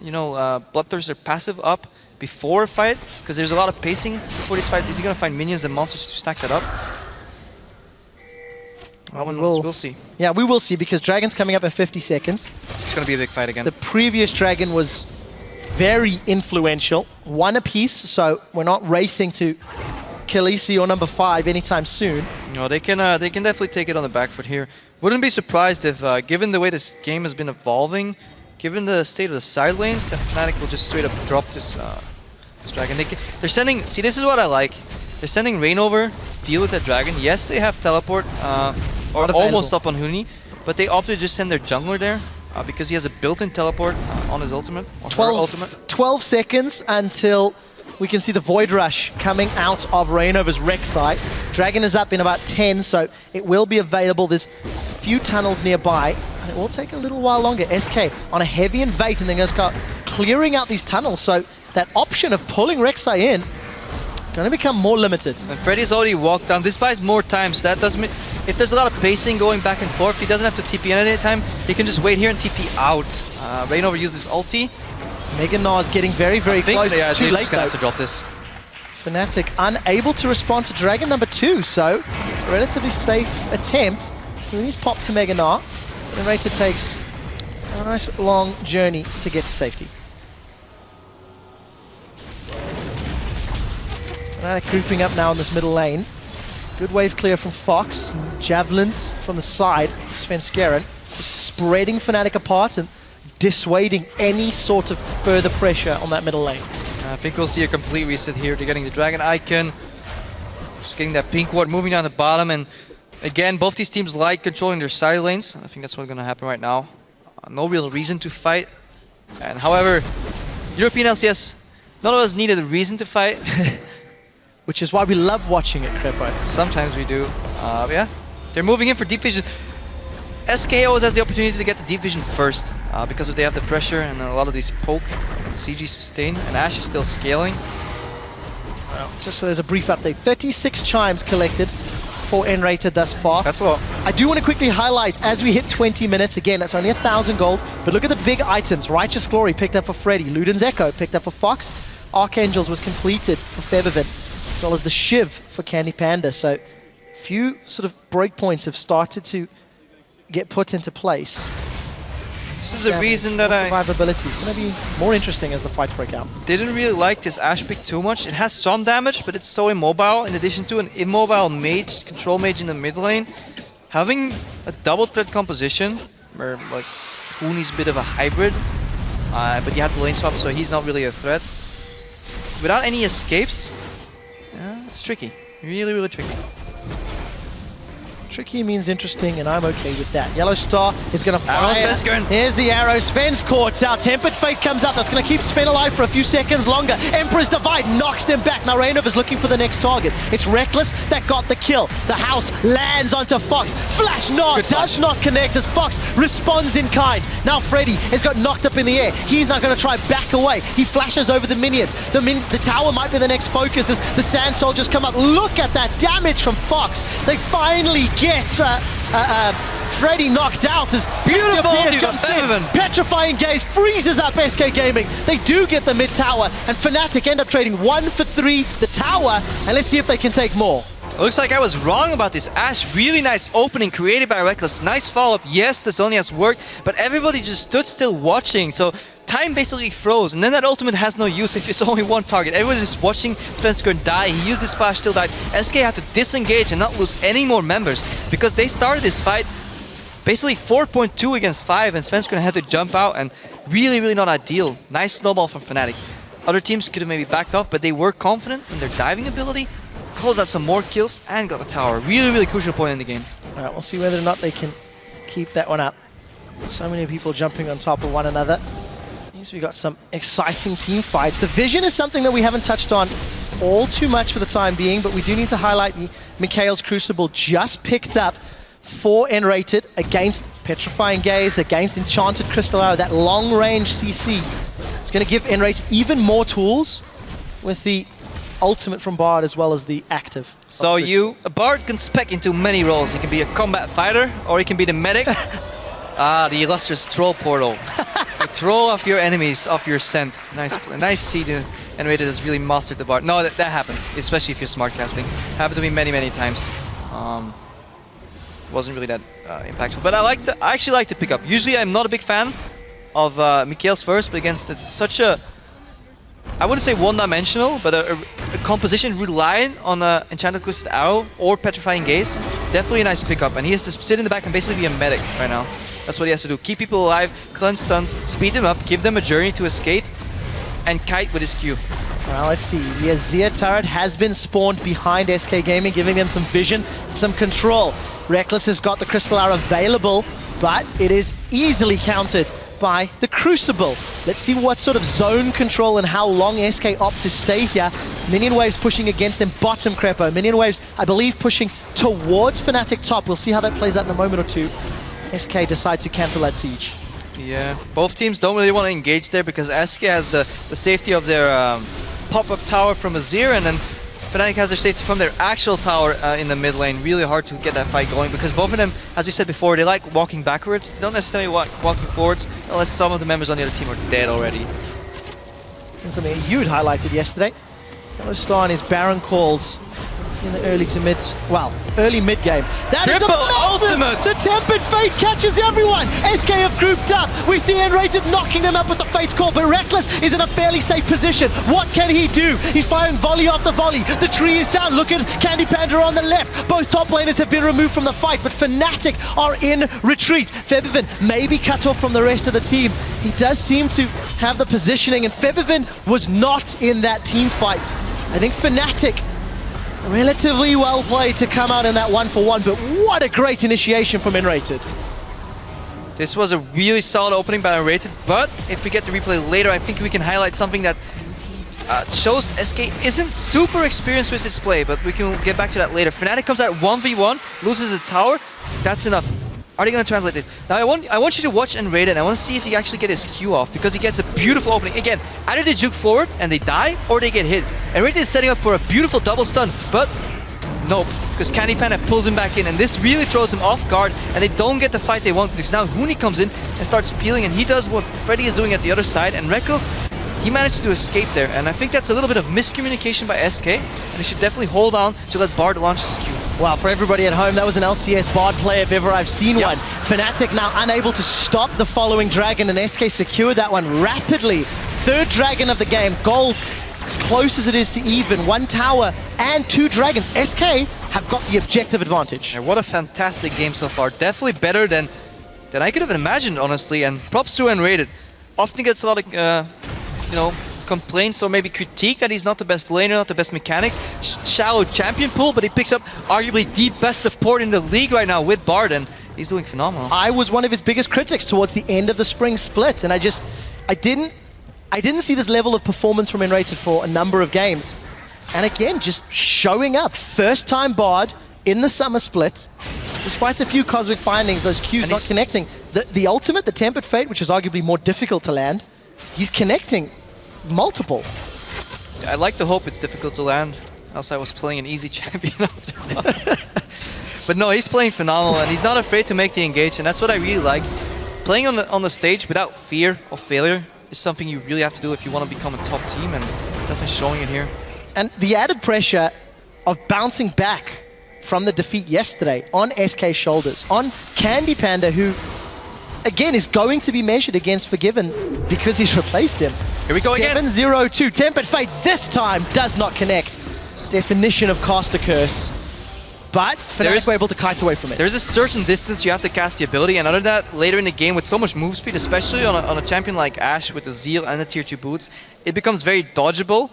Bloodthirster passive up before a fight? Because there's a lot of pacing before this fight. Is he gonna find minions and monsters to stack that up? We'll see. Yeah, we will see, because Dragon's coming up in 50 seconds. It's going to be a big fight again. The previous Dragon was very influential. 1 apiece, so we're not racing to kill EC or number 5 anytime soon. No, they can definitely take it on the back foot here. Wouldn't be surprised if, given the way this game has been evolving, given the state of the side lanes, that Fnatic will just straight up drop this Dragon. They're sending... See, this is what I like. They're sending Rain over, deal with that Dragon. Yes, they have teleport, or almost up on Huni, but they opted to just send their jungler there because he has a built-in teleport on his ultimate, or her ultimate. 12 seconds until we can see the Void Rush coming out of Rainover's Rek'Sai. Dragon is up in about 10, so it will be available. There's a few tunnels nearby, and it will take a little while longer. SK on a heavy invade, and then going to start clearing out these tunnels, so that option of pulling Rek'Sai in going to become more limited. And Freddy's already walked down. This buys more time, so that doesn't mean... If there's a lot of pacing going back and forth, he doesn't have to TP in at any time. He can just wait here and TP out. Rainover used his ulti. Meganar is getting very close. It's too late, though. Have to drop this. Fnatic unable to respond to Dragon number 2, so relatively safe attempt. He's popped to Meganar. The Rater takes a nice long journey to get to safety. Fnatic grouping up now in this middle lane. Good wave clear from Fox. Javelins from the side of Svenskeren. Just spreading Fnatic apart and dissuading any sort of further pressure on that middle lane. I think we'll see a complete reset here. They're getting the Dragon Icon. Just getting that pink ward moving down the bottom. And again, both these teams like controlling their side lanes. I think that's what's going to happen right now. No real reason to fight. And however, European LCS, none of us needed a reason to fight. Which is why we love watching it, Crepo. Sometimes we do. Yeah, they're moving in for deep vision. SK always has the opportunity to get the deep vision first because they have the pressure and a lot of these poke and CG sustain, and Ashe is still scaling. Well, just so there's a brief update, 36 chimes collected for N-rated thus far. That's a lot. I do want to quickly highlight, as we hit 20 minutes, again, that's only 1,000 gold, but look at the big items. Righteous Glory picked up for Freddy, Luden's Echo picked up for Fox, Archangels was completed for Febiven, as well as the Shiv for Candy Panda. So a few sort of breakpoints have started to get put into place. This is a reason that survivability is going to be more interesting as the fights break out. Didn't really like this Ashe pick too much. It has some damage, but it's so immobile. In addition to an immobile mage, control mage in the mid lane, having a double threat composition, where like Huni's a bit of a hybrid, but you had the lane swap, so he's not really a threat. Without any escapes, it's tricky. Really, really tricky. Tricky means interesting, and I'm okay with that. Yellow Star is going to fire. Sven. Here's the arrow. Sven's caught out. Tempered Fate comes up. That's going to keep Sven alive for a few seconds longer. Emperor's Divide knocks them back. Now Rainover's looking for the next target. It's Reckless that got the kill. The house lands onto Fox. Flash nod does not connect as Fox responds in kind. Now Freddy has got knocked up in the air. He's now going to try back away. He flashes over the minions. The tower might be the next focus as the Sand Soldiers come up. Look at that damage from Fox. They finally get Freddy knocked out as beautiful jumps in. Petrifying Gaze freezes up SK Gaming. They do get the mid tower, and Fnatic end up trading 1 for 3 the tower, and let's see if they can take more. Looks like I was wrong about this. Ash, really nice opening created by Reckless. Nice follow-up. Yes, the Zone has worked, but everybody just stood still watching. So time basically froze, and then that ultimate has no use if it's only one target. Everyone's just watching Svenskern die. He used his flash, still died. SK had to disengage and not lose any more members because they started this fight basically 4.2 against 5, and Svenskern had to jump out, and really, really not ideal. Nice snowball from Fnatic. Other teams could have maybe backed off, but they were confident in their diving ability, closed out some more kills, and got the tower. Really, really crucial point in the game. All right, we'll see whether or not they can keep that one up. So many people jumping on top of one another. We got some exciting team fights. The vision is something that we haven't touched on all too much for the time being, but we do need to highlight the Mikhail's Crucible just picked up for N-rated against Petrifying Gaze, against Enchanted Crystal Arrow. That long-range CC is going to give N-rated even more tools with the ultimate from Bard as well as the active. So a Bard can spec into many roles. He can be a combat fighter, or he can be the medic. The illustrious troll portal. You throw off your enemies off your scent. Nice see the N-rated has really mastered the Bard. No, that happens, especially if you're smart casting. Happened to me many, many times. Wasn't really that impactful, but I actually like to pick up. Usually I'm not a big fan of Mikhail's first, but against such a, I wouldn't say one-dimensional, but a composition relying on Enchanted Crystal Arrow or Petrifying Gaze, definitely a nice pickup. And he has to sit in the back and basically be a medic right now. That's what he has to do. Keep people alive, cleanse stuns, speed them up, give them a journey to escape, and kite with his Q. Well, let's see. The Azir turret has been spawned behind SK Gaming, giving them some vision, some control. Reckless has got the Crystal Arrow available, but it is easily countered by the Crucible. Let's see what sort of zone control and how long SK opt to stay here. Minion waves pushing against them, bottom Crepo. Minion waves, I believe, pushing towards Fnatic top. We'll see how that plays out in a moment or two. SK decide to cancel that siege. Yeah, both teams don't really want to engage there because SK has the safety of their pop-up tower from Azir, and then Fnatic has their safety from their actual tower in the mid lane. Really hard to get that fight going because both of them, as we said before, they like walking backwards. They don't necessarily walking forwards unless some of the members on the other team are dead already. And something you'd highlighted yesterday. Yellow Star and his Baron calls in the early mid game. That is a massive ultimate! The Tempered Fate catches everyone! SK have grouped up. We see N-rated knocking them up with the Fate's Call, but Reckless is in a fairly safe position. What can he do? He's firing volley after volley. The tree is down. Look at Candy Panda on the left. Both top laners have been removed from the fight, but Fnatic are in retreat. Febiven may be cut off from the rest of the team. He does seem to have the positioning, and Febiven was not in that team fight. I think Fnatic relatively well played to come out in that 1-for-1, but what a great initiation from N-rated. This was a really solid opening by N-rated, but if we get to replay later, I think we can highlight something that shows SK isn't super experienced with this play, but we can get back to that later. Fnatic comes out 1v1, loses a tower. That's enough. Are they going to translate this? Now I want you to watch N-rated. I want to see if he actually get his Q off, because he gets a beautiful opening. Again, either they juke forward and they die, or they get hit. N-rated is setting up for a beautiful double stun, but nope, because Candy Panda pulls him back in, and this really throws him off guard, and they don't get the fight they want, because now Huni comes in and starts peeling, and he does what Freddy is doing at the other side, and Reckless, he managed to escape there, and I think that's a little bit of miscommunication by SK, and they should definitely hold on to let Bard launch his Q. Well, for everybody at home, that was an LCS Bard play if ever I've seen one. Fnatic now unable to stop the following dragon, and SK secured that one rapidly. Third dragon of the game, gold, as close as it is to even. One tower and 2 dragons. SK have got the objective advantage. Yeah, what a fantastic game so far. Definitely better than I could have imagined, honestly, and props to N-rated. often gets a lot of, you know, complaints or maybe critique that he's not the best laner, not the best mechanics. Shallow champion pool, but he picks up arguably the best support in the league right now with Bard, and he's doing phenomenal. I was one of his biggest critics towards the end of the spring split, and I didn't see this level of performance from Enrated for a number of games. And again, just showing up. First time Bard in the summer split, despite a few cosmic findings, those Qs not connecting. The ultimate, the Tempered Fate, which is arguably more difficult to land, he's connecting multiple. I like to hope it's difficult to land, else I was playing an easy champion. But no, he's playing phenomenal, and he's not afraid to make the engage, and that's what I really like. Playing on the stage without fear of failure is something you really have to do if you want to become a top team, and definitely showing it here. And the added pressure of bouncing back from the defeat yesterday on SK's shoulders, on Candy Panda, who, again, is going to be measured against Forgiven because he's replaced him. Here we go again. 7-0-2. Tempered Fate this time does not connect. Definition of caster curse. But Fnatic were able to kite away from it. There's a certain distance you have to cast the ability, and other than that, later in the game with so much move speed, especially on a champion like Ashe with the Zeal and the tier 2 boots, it becomes very dodgeable.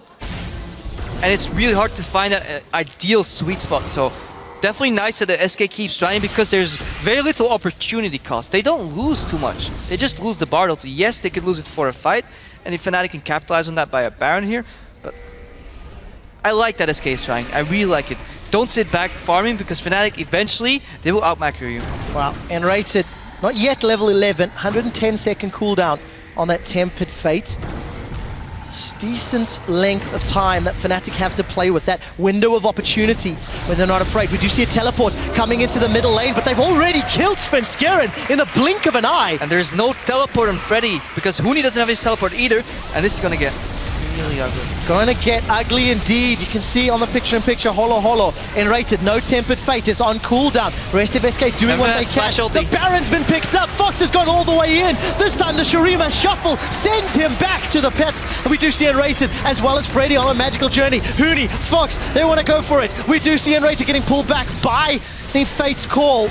And it's really hard to find an ideal sweet spot. So definitely nice that the SK keeps trying, because there's very little opportunity cost. They don't lose too much. They just lose the Bard ulti. Yes, they could lose it for a fight, and if Fnatic can capitalize on that by a Baron here, but I like that SK is trying. I really like it. Don't sit back farming, because Fnatic eventually, they will outmacro you. Wow, Enrated, not yet level 11, 110-second cooldown on that Tempered Fate. Decent length of time that Fnatic have to play with, that window of opportunity when they're not afraid. We do see a teleport coming into the middle lane, but they've already killed FNC in the blink of an eye. And there's no teleport on Freddy, because Huni doesn't have his teleport either, and this is gonna get really ugly. Gonna get ugly indeed. You can see on the picture-in-picture, holo. Enrated, no Tempered Fate, it's on cooldown. Rest of SK doing what they can. The Baron's been picked up, Fox has gone all the way in. This time the Shurima shuffle sends him back to the pit. And we do see Enrated, as well as Freddy on a magical journey. Huni, Fox, they want to go for it. We do see Enrated getting pulled back by the Fate's call.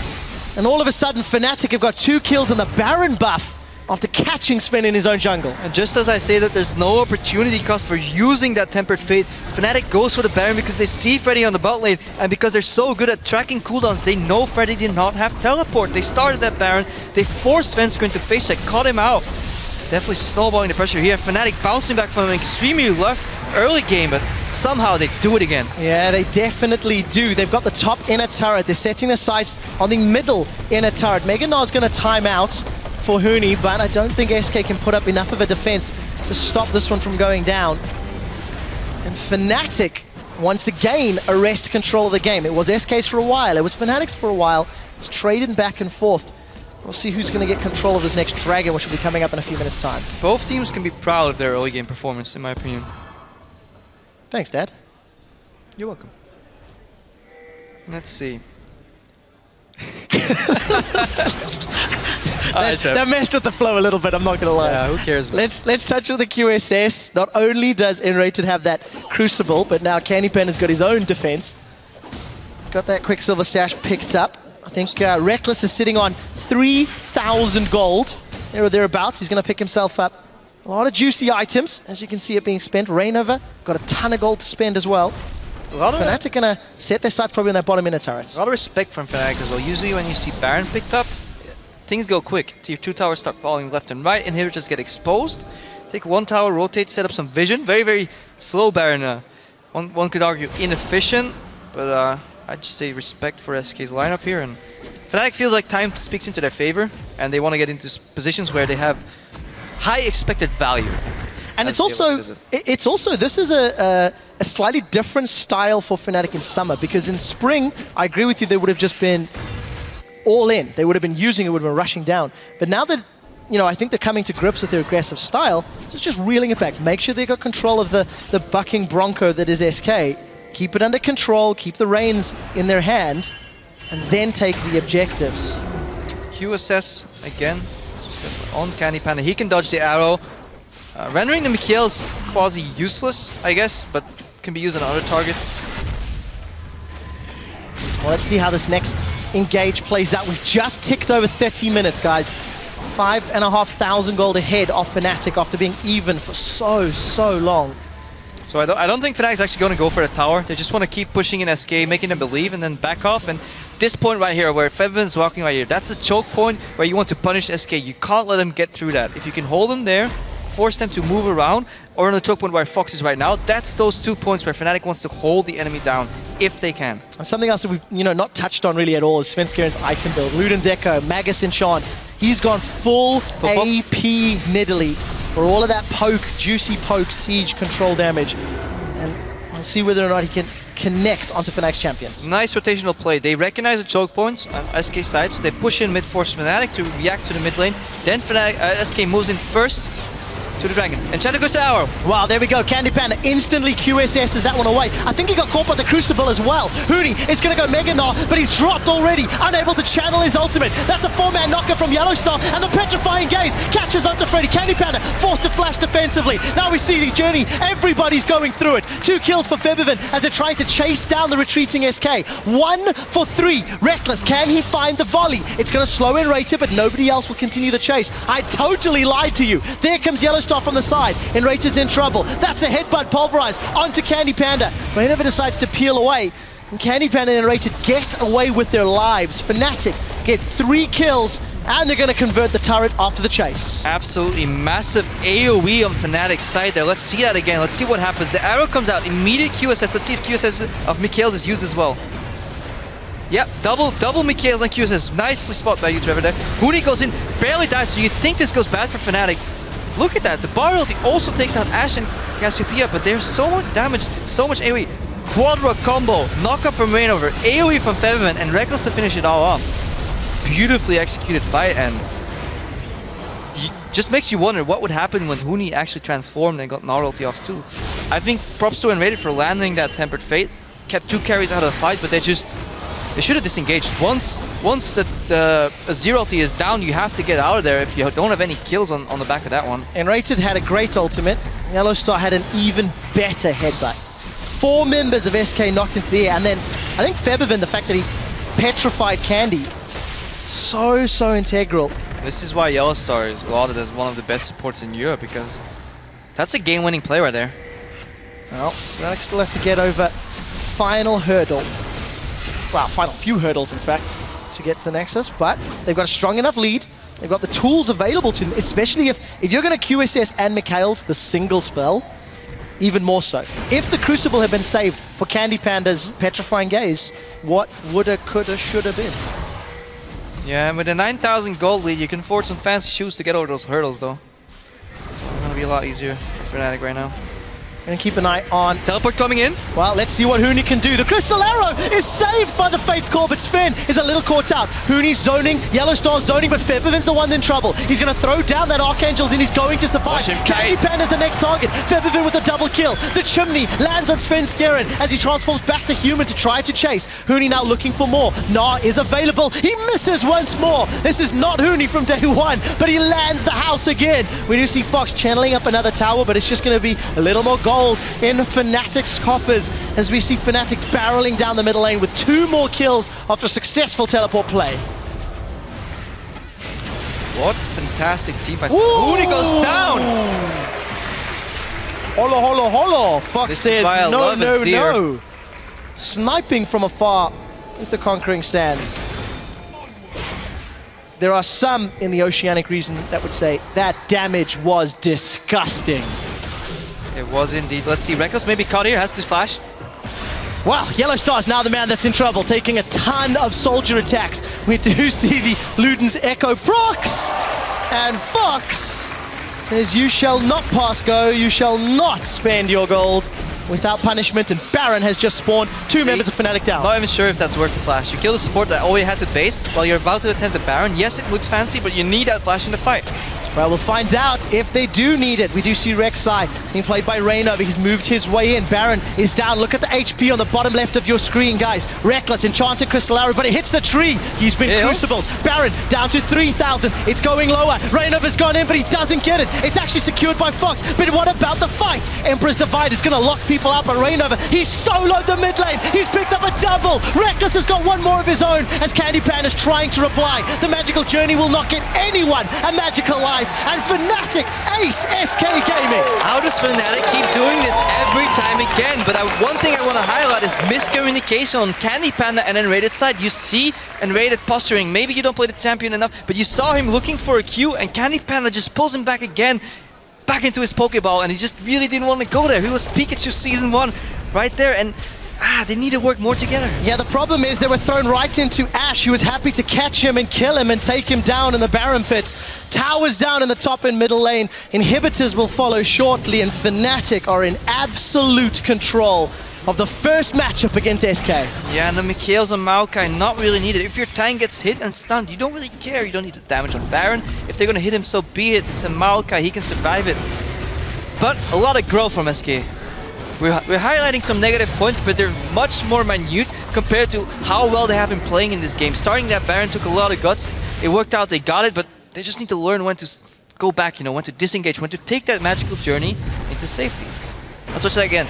And all of a sudden, Fnatic have got 2 kills and the Baron buff after catching Sven in his own jungle. And just as I say that there's no opportunity cost for using that Tempered Fate, Fnatic goes for the Baron because they see Freddy on the bot lane, and because they're so good at tracking cooldowns, they know Freddy did not have teleport. They started that Baron, they forced FNC into face check, caught him out. Definitely snowballing the pressure here. Fnatic bouncing back from an extremely rough early game, but somehow they do it again. Yeah, they definitely do. They've got the top inner turret. They're setting their sights on the middle inner turret. Mega Gnar's going to time out for Huni, but I don't think SK can put up enough of a defense to stop this one from going down. And Fnatic, once again, arrest control of the game. It was SK's for a while, it was Fnatic's for a while. It's traded back and forth. We'll see who's going to get control of this next dragon, which will be coming up in a few minutes' time. Both teams can be proud of their early game performance, in my opinion. Thanks, Dad. You're welcome. Let's see. That messed with the flow a little bit, I'm not going to lie. Yeah, who cares? Let's touch on the QSS. Not only does Enrated have that Crucible, but now Candy Pen has got his own defense. Got that Quicksilver stash picked up. I think Reckless is sitting on 3,000 gold. There or thereabouts. He's going to pick himself up a lot of juicy items, as you can see it being spent. Reignover got a ton of gold to spend as well. Fnatic going to set their sights probably on that bottom inner turret. A lot of respect from Fnatic as well. Usually when you see Baron picked up, things go quick. Tier 2 towers start falling left and right, inhibitors get exposed. Take one tower, rotate, set up some vision. Very, very slow Baron. One could argue inefficient, but I'd just say respect for SK's lineup here. And Fnatic feels like time speaks into their favor, and they want to get into positions where they have high expected value. And it's also, this is a slightly different style for Fnatic in summer, because in spring, I agree with you, they would have just been all in. They would have been using it, would have been rushing down. But now that, I think they're coming to grips with their aggressive style, it's just reeling it back. Make sure they got control of the bucking bronco that is SK. Keep it under control, keep the reins in their hand, and then take the objectives. QSS again, on Candy Panda. He can dodge the arrow. Rendering the Mikhail's quasi-useless, I guess, but can be used on other targets. Well, let's see how this next engage plays out. We've just ticked over 30 minutes, guys. 5,500 gold ahead of Fnatic after being even for so long. So I don't think Fnatic's actually going to go for the tower. They just want to keep pushing in SK, making them believe, and then back off. And this point right here, where Febiven's walking right here, that's the choke point where you want to punish SK. You can't let them get through that. If you can hold them there, force them to move around, or on the choke point where Fox is right now, that's those 2 points where Fnatic wants to hold the enemy down, if they can. And something else that we've not touched on really at all is Svenskjern's item build. Luden's Echo, Magus and Sean. He's gone full AP Nidalee for all of that poke, juicy poke, siege control damage. And we'll see whether or not he can connect onto Fnatic's champions. Nice rotational play. They recognize the choke points on SK side, so they push in mid-force Fnatic to react to the mid lane. Then SK moves in first to the dragon. Enchanted goes to Arrow. Wow, there we go. Candy Panda instantly QSS's that one away. I think he got caught by the Crucible as well. Huni is going to go Mega Gnar, but he's dropped already, unable to channel his ultimate. That's a 4-man knocker from Yellowstar, and the Petrifying Gaze catches onto Freddy. Candy Panda forced to flash defensively. Now we see the journey. Everybody's going through it. 2 kills for Febiven as they're trying to chase down the retreating SK. 1 for 3. Reckless, can he find the volley? It's going to slow in Rater, but nobody else will continue the chase. I totally lied to you. There comes Yellowstar from the side, and Rater's in trouble. That's a headbutt pulverized onto Candy Panda. Rater decides to peel away, and Candy Panda and Rater get away with their lives. Fnatic get 3 kills, and they're going to convert the turret after the chase. Absolutely massive AoE on Fnatic's side there. Let's see that again. Let's see what happens. The arrow comes out, immediate QSS. Let's see if QSS of Mikhail's is used as well. Yep, double Mikhail's and QSS. Nicely spotted by you, Trevor there. Huni goes in, barely dies, so you think this goes bad for Fnatic. Look at that, the bar ulti also takes out Ashe and Cassiopeia, but there's so much damage, so much AoE. Quadra combo, knock up from Rainover, AoE from Febiven, and Reckless to finish it all off. Beautifully executed fight, and just makes you wonder what would happen when Huni actually transformed and got Gnar ulti off too. I think props to Rated for landing that Tempered Fate, kept 2 carries out of the fight, but they should have disengaged. Once the zero ulti is down, you have to get out of there if you don't have any kills on the back of that one. And Rated had a great ultimate. Yellowstar had an even better headbutt. 4 members of SK knocked into the air, and then I think Febiven, the fact that he petrified Candy, so integral. This is why Yellowstar is lauded as one of the best supports in Europe, because that's a game-winning play right there. Well, Fnatic still have to get over final hurdle. Well, final few hurdles, in fact, to get to the Nexus, but they've got a strong enough lead. They've got the tools available to them, especially if you're going to QSS and Mikhail's the single spell, even more so. If the Crucible had been saved for Candy Panda's Petrifying Gaze, what woulda, coulda, shoulda been? Yeah, and with a 9,000 gold lead, you can afford some fancy shoes to get over those hurdles, though. So it's going to be a lot easier for Fnatic right now. Gonna keep an eye on. Teleport coming in. Well, let's see what Huni can do. The Crystal Arrow is saved by the Fate's Call, but Sven is a little caught out. Huni's zoning, Yellowstar's zoning, but Febiven's the one in trouble. He's gonna throw down that Archangel's and he's going to survive. Candy Panda's the next target. Febiven with a double kill. The chimney lands on Svenskjern as he transforms back to human to try to chase. Huni now looking for more. Gnar is available. He misses once more. This is not Huni from day one, but he lands the house again. We do see Fox channeling up another tower, but it's just gonna be a little more gold in Fnatic's coffers as we see Fnatic barreling down the middle lane with 2 more kills after a successful teleport play. What fantastic team fight. Huni goes down! Holo, holo, holo! Fox says no. Sniping from afar with the Conquering Sands. There are some in the Oceanic region that would say that damage was disgusting. It was indeed. Let's see, Reckless maybe caught here, has to flash. Wow, Yellowstar's now the man that's in trouble, taking a ton of soldier attacks. We do see the Luden's Echo procs, and Fox says, you shall not pass go, you shall not spend your gold without punishment, and Baron has just spawned 2 members of Fnatic down. Not even sure if that's worth the flash. You kill the support that already had to base while you're about to attempt the Baron. Yes, it looks fancy, but you need that flash in the fight. Well, we'll find out if they do need it. We do see Rek'Sai being played by Reignover. He's moved his way in. Baron is down. Look at the HP on the bottom left of your screen, guys. Reckless, Enchanted Crystal Arrow, but it hits the tree. He's been crucibled. Baron down to 3,000. It's going lower. Reignover's gone in, but he doesn't get it. It's actually secured by Fox. But what about the fight? Emperor's Divide is going to lock people out, but Reignover, he's soloed the mid lane. He's picked up a double. Reckless has got one more of his own as Candy Pan is trying to reply. The magical journey will not get anyone a magical life. And Fnatic ace SK Gaming. How does Fnatic keep doing this every time again? But one thing I want to highlight is miscommunication on Candy Panda and Enrated side. You see Enrated posturing. Maybe you don't play the champion enough, but you saw him looking for a Q, and Candy Panda just pulls him back again, back into his Pokeball, and he just really didn't want to go there. He was Pikachu Season 1 right there, and they need to work more together. Yeah, the problem is they were thrown right into Ash, who was happy to catch him and kill him and take him down in the Baron pit. Towers down in the top and middle lane. Inhibitors will follow shortly, and Fnatic are in absolute control of the first matchup against SK. Yeah, and the Mikhails and Maokai not really needed. If your tank gets hit and stunned, you don't really care. You don't need the damage on Baron. If they're going to hit him, so be it. It's a Maokai, he can survive it. But a lot of growth from SK. We're highlighting some negative points, but they're much more minute compared to how well they have been playing in this game. Starting that Baron took a lot of guts. It worked out, they got it, but they just need to learn when to go back, when to disengage, when to take that magical journey into safety. Let's watch that again.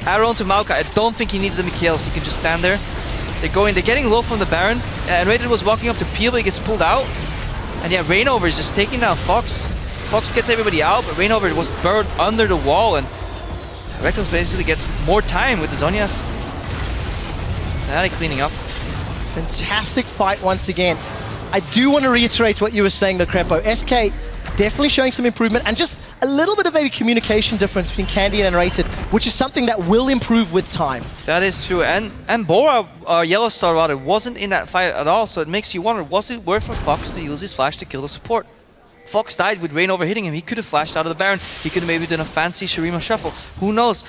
Arrow onto Maokai. I don't think he needs the Mikhails. He can just stand there. They're getting low from the Baron. And Raiden was walking up to Peel, but he gets pulled out. And yeah, Reignover is just taking down Fox. Fox gets everybody out, but Reignover was buried under the wall, and Reckless basically gets more time with the Zhonya's. Fnatic cleaning up. Fantastic fight once again. I do want to reiterate what you were saying, though, Crepo. SK definitely showing some improvement and just a little bit of maybe communication difference between Candy and Rated, which is something that will improve with time. That is true. And Bora, Yellow Star rather, wasn't in that fight at all, so it makes you wonder, was it worth for Fox to use his flash to kill the support? Fox died with Reignover hitting him. He could have flashed out of the Baron. He could have maybe done a fancy Shurima shuffle. Who knows?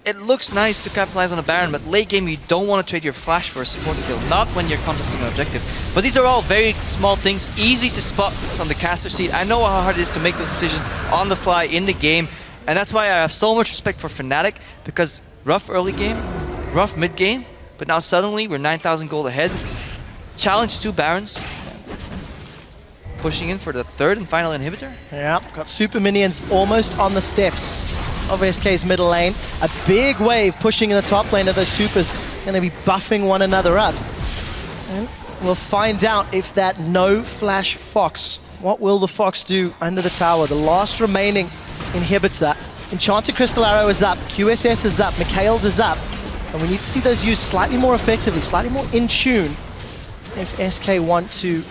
It looks nice to capitalize on a Baron, but late game you don't want to trade your flash for a support kill, not when you're contesting an objective. But these are all very small things, easy to spot from the caster seat. I know how hard it is to make those decisions on the fly in the game, and that's why I have so much respect for Fnatic, because rough early game, rough mid game, but now suddenly we're 9,000 gold ahead. Challenge 2 Barons. Pushing in for the third and final inhibitor. Yeah, got super minions almost on the steps of SK's middle lane. A big wave pushing in the top lane of those supers, going to be buffing one another up. And we'll find out if that no flash Fox, what will the Fox do under the tower? The last remaining inhibitor. Enchanted Crystal Arrow is up, QSS is up, Mikhails is up. And we need to see those used slightly more effectively, slightly more in tune if SK want to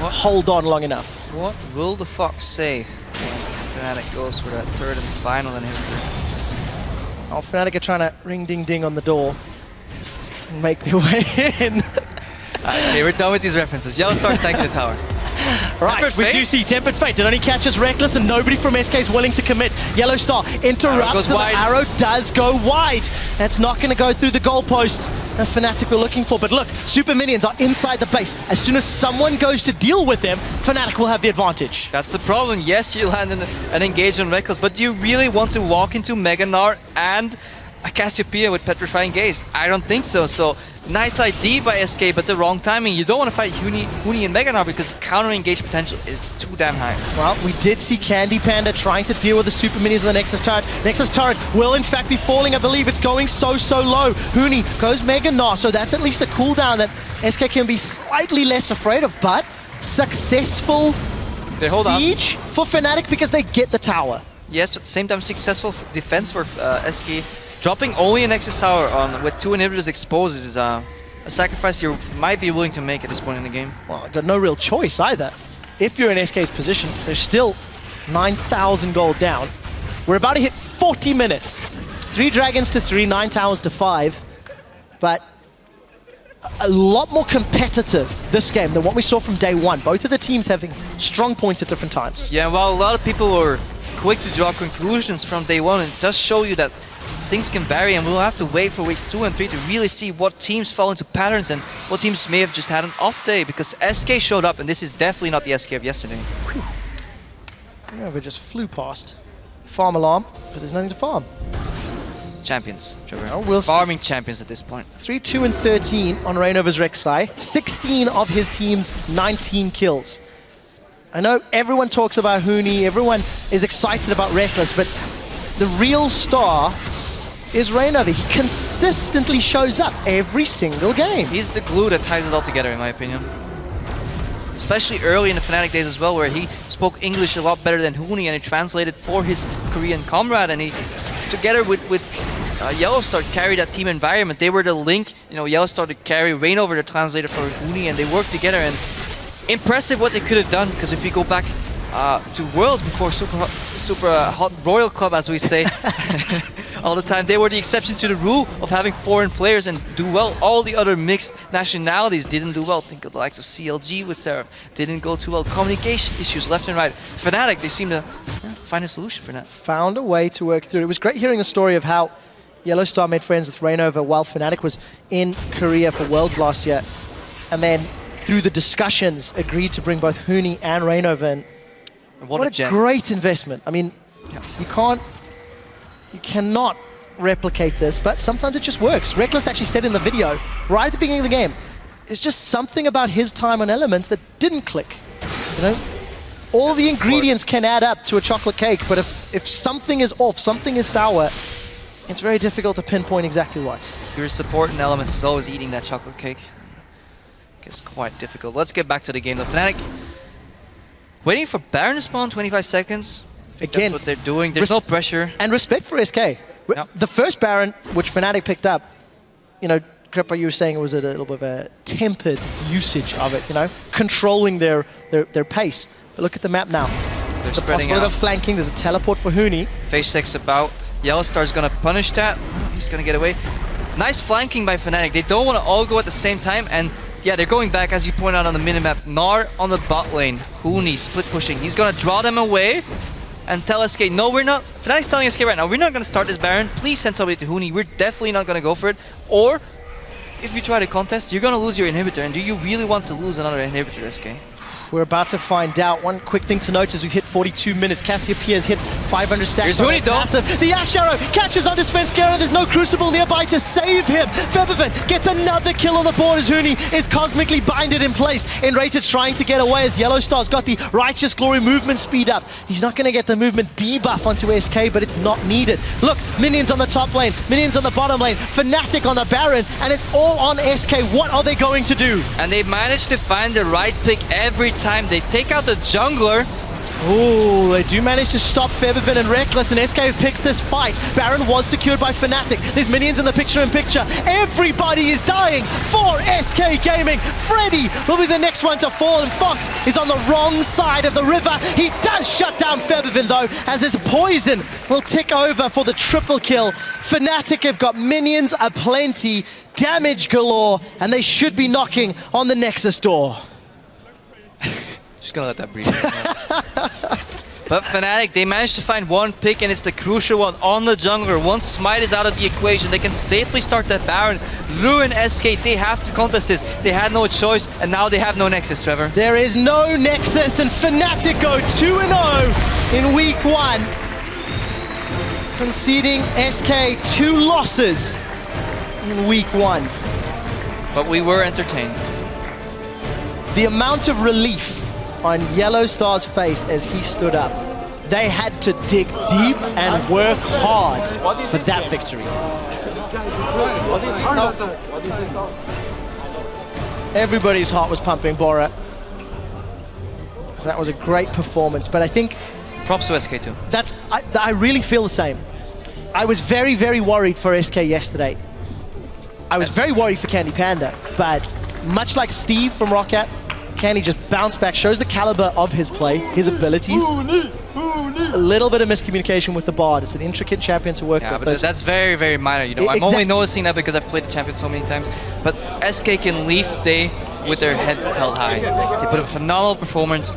hold on long enough. What will the Fox say when Fnatic goes for that third and final inhibitor? Oh, Fnatic are trying to ring ding ding on the door and make their way in. Okay, we're done with these references. Yellow Star's tanking the tower. Right, we do see Tempered Fate. It only catches Reckless and nobody from SK is willing to commit. Yellow Star interrupts, so the arrow does go wide. That's not going to go through the goalposts that Fnatic were looking for. But look, super minions are inside the base. As soon as someone goes to deal with them, Fnatic will have the advantage. That's the problem. Yes, you land an engage on Reckless, but do you really want to walk into Mega Gnar and a Cassiopeia with Petrifying Gaze? I don't think so. So nice ID by SK, but the wrong timing. You don't want to fight Huni and Mega Gnar because counter-engage potential is too damn high. Well, we did see Candy Panda trying to deal with the super minions of the Nexus turret. Nexus turret will in fact be falling. I believe it's going so low. Huni goes Mega Gnar, so that's at least a cooldown that SK can be slightly less afraid of, but successful siege for Fnatic because they get the tower. Yes, at the same time, successful defense for SK. Dropping only an Nexus tower on with 2 inhibitors exposed is a sacrifice you might be willing to make at this point in the game. Well, got no real choice either. If you're in SK's position, there's still 9,000 gold down. We're about to hit 40 minutes. 3 dragons to 3, 9 towers to 5. But a lot more competitive this game than what we saw from day one. Both of the teams having strong points at different times. Yeah, while a lot of people were quick to draw conclusions from day one, it does show you that things can vary, and we'll have to wait for weeks 2 and 3 to really see what teams fall into patterns and what teams may have just had an off day, because SK showed up, and this is definitely not the SK of yesterday. Rainover just flew past. Farm alarm, but there's nothing to farm. Champions, Trevor. Oh, we'll farming champions at this point. 3-2 and 13 on Rainover's Rek'Sai. 16 of his team's 19 kills. I know everyone talks about Huni, everyone is excited about Reckless, but the real star is Rainover. He consistently shows up every single game. He's the glue that ties it all together, in my opinion. Especially early in the Fnatic days as well, where he spoke English a lot better than Huni, and he translated for his Korean comrade, and he, together with Yellowstar, carried that team environment. They were the link, you know, Yellowstar to carry Rainover, the translator for Huni, and they worked together. And impressive what they could have done, because if you go back to Worlds before super hot Royal Club, as we say, all the time, they were the exception to the rule of having foreign players and do well. All the other mixed nationalities didn't do well. Think of the likes of CLG with Seraph. Didn't go too well. Communication issues left and right. Fnatic, they seem to find a solution for that. Found a way to work through it. It was great hearing the story of how Yellowstar made friends with Rainover while Fnatic was in Korea for Worlds last year. And then through the discussions, agreed to bring both Huni and Rainover in. What a great investment. I mean, you cannot replicate this, but sometimes it just works. Reckless actually said in the video, right at the beginning of the game, it's just something about his time on Elements that didn't click. You know, all the ingredients can add up to a chocolate cake, but if something is off, something is sour, it's very difficult to pinpoint exactly what. Your support in Elements is always eating that chocolate cake. It's quite difficult. Let's get back to the game though. Fnatic waiting for Baron to spawn, 25 seconds. Again, that's what they're doing. There's no pressure. And respect for SK. Yep. The first Baron, which Fnatic picked up, you know, Kripa, you were saying it was a little bit of a tempered usage of it, you know, controlling their pace. But look at the map now. They're there's a spreading possibility out. of flanking. There's a teleport for Huni. Phase 6 about. Yellowstar's gonna punish that. He's gonna get away. Nice flanking by Fnatic. They don't want to all go at the same time, and yeah, they're going back, as you point out on the minimap. Gnar on the bot lane. Huni split pushing. He's gonna draw them away and tell SK, no, we're not. Fnatic's telling SK right now, we're not gonna start this Baron. Please send somebody to Huni. We're definitely not gonna go for it. Or if you try to contest, you're gonna lose your inhibitor. And do you really want to lose another inhibitor, SK? We're about to find out. One quick thing to note is we've hit 42 minutes. Cassiopeia has hit 500 stacks. Here's Huni though. Massive. The Ash Arrow catches onto Svenskera. There's no Crucible nearby to save him. Featherfin gets another kill on the board as Huni is cosmically binded in place. Enrated's trying to get away as Yellowstar's got the Righteous Glory movement speed up. He's not going to get the movement debuff onto SK, but it's not needed. Look, minions on the top lane, minions on the bottom lane, Fnatic on the Baron, and it's all on SK. What are they going to do? And they managed to find the right pick every time. They take out the jungler. Oh, they do manage to stop Featherfin and Reckless, and SK have picked this fight. Baron was secured by Fnatic. There's minions in the picture-in-picture. Everybody is dying for SK Gaming. Freddy will be the next one to fall, and Fox is on the wrong side of the river. He does shut down Featherfin, though, as his poison will tick over for the triple kill. Fnatic have got minions aplenty, damage galore, and they should be knocking on the Nexus door. Just gonna let that breathe. But Fnatic, they managed to find one pick, and it's the crucial one on the jungler. Once Smite is out of the equation, they can safely start that Baron, ruin SK. They have to contest this. They had no choice, and now they have no Nexus, Trevor. There is no Nexus, and Fnatic go 2-0 in week 1, conceding SK 2 losses in week 1. But we were entertained. The amount of relief on Yellowstar's face as he stood up. They had to dig deep and work hard for that victory. Everybody's heart was pumping, Bora. So that was a great performance, but I think... Props to SK too. I really feel the same. I was very, very worried for SK yesterday. I was very worried for Candy Panda, but much like Steve from Roccat, Candy just bounced back, shows the caliber of his play, his abilities. A little bit of miscommunication with the Bard. It's an intricate champion to work with. But that's very, very minor. You know, I'm only noticing that because I've played the champion so many times. But SK can leave today with their head held high. They put up a phenomenal performance.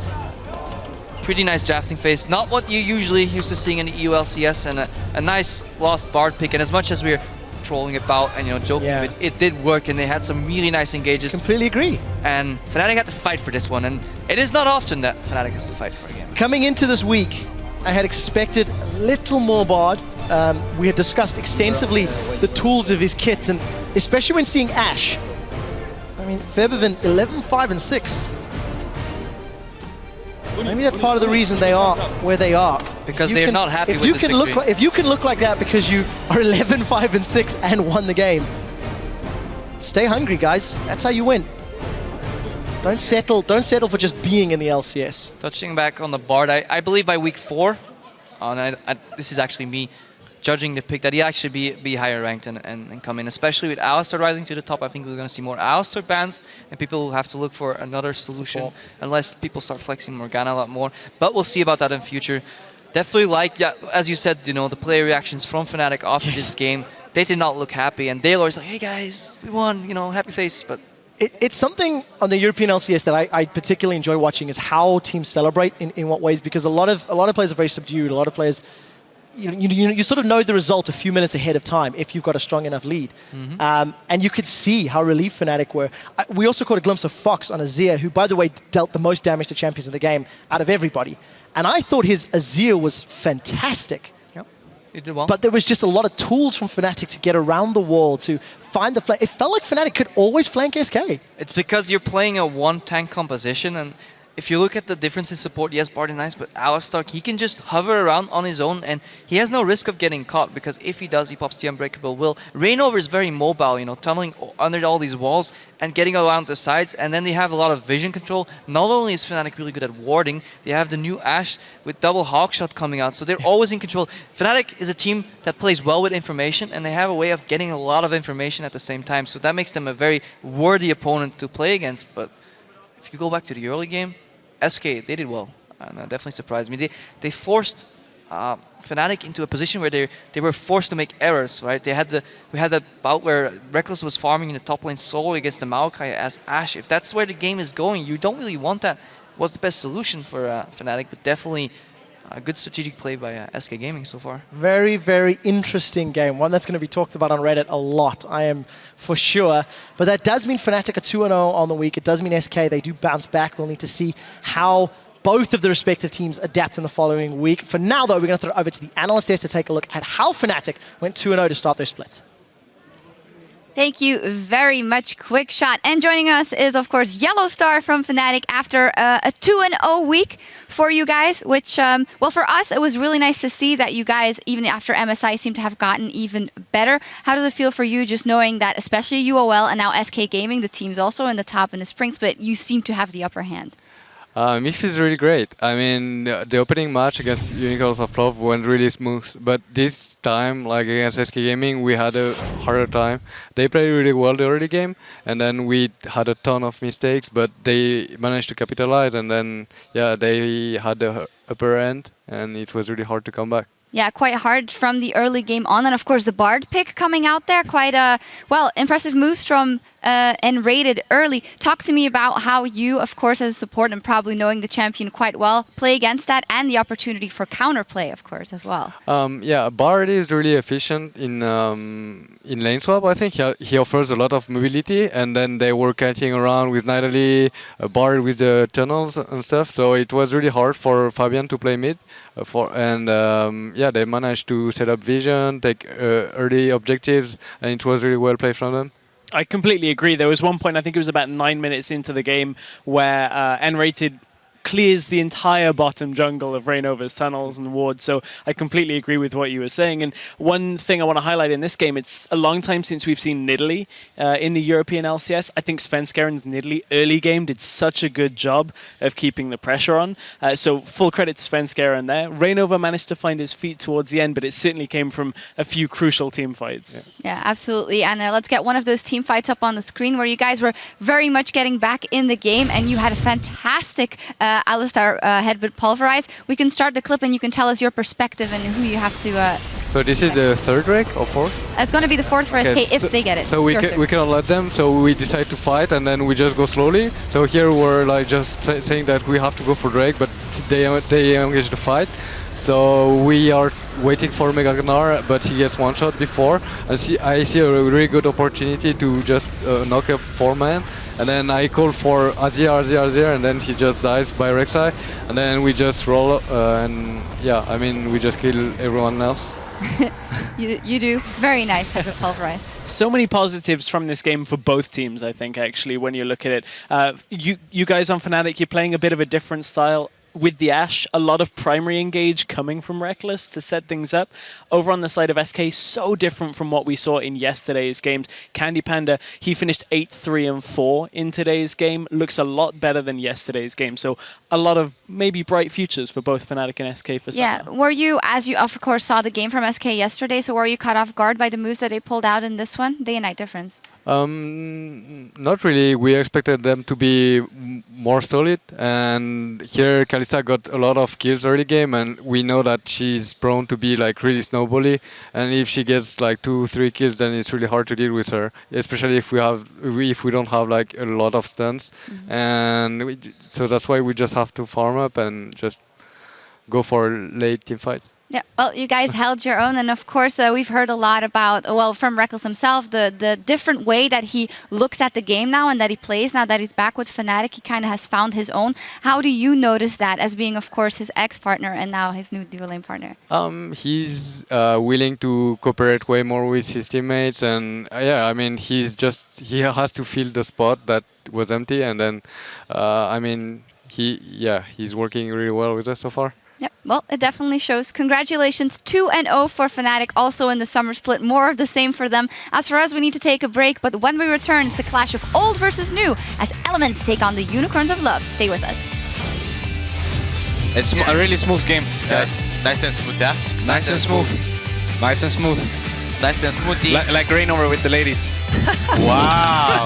Pretty nice drafting phase. Not what you usually used to seeing in the EU LCS, and a nice lost Bard pick. And as much as we're trolling about and joking, it did work, and they had some really nice engages. Completely agree. And Fnatic had to fight for this one, and it is not often that Fnatic has to fight for a game. Coming into this week, I had expected a little more Bard. We had discussed extensively the tools of his kit, and especially when seeing Ashe. I mean, Febiven 11-5-6. Maybe that's part of the reason they are where they are. Because they're not happy with this victory. If you can look like that because you are 11-5-6 and won the game, stay hungry, guys. That's how you win. Don't settle for just being in the LCS. Touching back on the Bard, I believe by week 4, this is actually me judging the pick, that he actually be higher ranked and come in, especially with Alistar rising to the top. I think we're going to see more Alistar bans, and people will have to look for another solution unless people start flexing Morgana a lot more. But we'll see about that in future. Definitely as you said, the player reactions from Fnatic after this game, they did not look happy, and Daylor is like, hey guys, we won, happy face. But it's something on the European LCS that I particularly enjoy watching, is how teams celebrate in what ways, because a lot of players are very subdued. A lot of players, you sort of know the result a few minutes ahead of time if you've got a strong enough lead. And you could see how relieved Fnatic were. We also caught a glimpse of Fox on Azir, who, by the way, dealt the most damage to champions in the game out of everybody. And I thought his Azir was fantastic. Yep, he did well. But there was just a lot of tools from Fnatic to get around the wall, to find the flank. It felt like Fnatic could always flank SK. It's because you're playing a one-tank composition, and if you look at the difference in support, yes, Bard is nice, but Alistar, he can just hover around on his own, and he has no risk of getting caught, because if he does, he pops the Unbreakable Will. Reignover is very mobile, tunneling under all these walls and getting around the sides, and then they have a lot of vision control. Not only is Fnatic really good at warding, they have the new Ashe with double Hawkshot coming out, so they're always in control. Fnatic is a team that plays well with information, and they have a way of getting a lot of information at the same time, so that makes them a very worthy opponent to play against. But if you go back to the early game, SK, they did well, and that definitely surprised me. They forced Fnatic into a position where they were forced to make errors, right? We had that bout where Reckless was farming in the top lane solo against the Maokai as Ashe. If that's where the game is going, you don't really want that. What's the best solution for Fnatic, but definitely a good strategic play by SK Gaming so far. Very, very interesting game. One that's going to be talked about on Reddit a lot, I am for sure. But that does mean Fnatic are 2-0 on the week. It does mean SK, they do bounce back. We'll need to see how both of the respective teams adapt in the following week. For now, though, we're going to throw it over to the analyst desk to take a look at how Fnatic went 2-0 to start their split. Thank you very much, Quick Shot. And joining us is, of course, Yellowstar from Fnatic after a 2-0 week for you guys, which, well, for us, it was really nice to see that you guys, even after MSI, seem to have gotten even better. How does it feel for you just knowing that, especially UOL and now SK Gaming, the team's also in the top in the spring split, you seem to have the upper hand? It feels really great. I mean, the opening match against Unicorns of Love went really smooth, but this time, like against SK Gaming, we had a harder time. They played really well the early game, and then we had a ton of mistakes, but they managed to capitalize, and then, yeah, they had the upper end, and it was really hard to come back. Yeah, quite hard from the early game on. And of course, the Bard pick coming out there. Quite, well, impressive moves from and rated early. Talk to me about how you, of course, as a support and probably knowing the champion quite well, play against that and the opportunity for counterplay, of course, as well. Yeah, Bard is really efficient in lane swap, I think. He offers a lot of mobility, and then they were catching around with Nidalee, Bard with the tunnels and stuff. So it was really hard for Fabian to play mid. Yeah, they managed to set up vision, take early objectives, and it was really well played from them. I completely agree. There was one point, I think it was about 9 minutes into the game, where N-Rated clears the entire bottom jungle of Reignover's tunnels and wards. So I completely agree with what you were saying. And one thing I want to highlight in this game, it's a long time since we've seen Nidalee in the European LCS. I think Svenskaren's Nidalee early game did such a good job of keeping the pressure on. So full credit to Svenskaren there. Reignover managed to find his feet towards the end, but it certainly came from a few crucial team fights. Yeah, absolutely. And let's get one of those team fights up on the screen where you guys were very much getting back in the game, and you had a fantastic Alistar headbutt pulverize. We can start the clip and you can tell us your perspective and who you have to So this is the third Drake or fourth? It's going to be the fourth for SK if they get it. So we cannot let them. So we decide to fight, and then we just go slowly. So here we're like just saying that we have to go for Drake, but they engage the fight. So we are waiting for Mega Gnar, but he gets one shot before. And I see a really good opportunity to just knock up 4-man. And then I call for Azir, and then he just dies by Rek'Sai. And then we just roll, and yeah, I mean, we just kill everyone else. You do. Very nice, Pulverize. So many positives from this game for both teams, I think, actually, when you look at it. You guys on Fnatic, you're playing a bit of a different style. With the Ashe, a lot of primary engage coming from Reckless to set things up. Over on the side of SK, so different from what we saw in yesterday's games. Candy Panda, he finished 8-3-4 in today's game. Looks a lot better than yesterday's game. So a lot of maybe bright futures for both Fnatic and SK for Summer. Yeah, were you, as you of course saw the game from SK yesterday, so were you caught off guard by the moves that they pulled out in this one? Day and night difference. Not really. We expected them to be more solid, and here Kalista got a lot of kills early game, and we know that she's prone to be like really snowbally, and if she gets like 2-3 kills, then it's really hard to deal with her, especially if we don't have like a lot of stuns, and so that's why we just have to farm up and just go for late team fights. Yeah, well, you guys held your own, and of course, we've heard a lot about, well, from Reckless himself, the different way that he looks at the game now and that he plays now that he's back with Fnatic. He kind of has found his own. How do you notice that as being, of course, his ex-partner and now his new dual lane partner? He's willing to cooperate way more with his teammates, and yeah, I mean, he has to fill the spot that was empty, and then, I mean, he's working really well with us so far. Yep, well, it definitely shows. Congratulations, 2-0 for Fnatic, also in the summer split. More of the same for them. As for us, we need to take a break, but when we return, it's a clash of old versus new as Elements take on the Unicorns of Love. Stay with us. It's a really smooth game, guys. Nice and smooth, yeah? Nice and smooth. Nice and smooth. Nice and smooth. Like rain over with the ladies. Wow.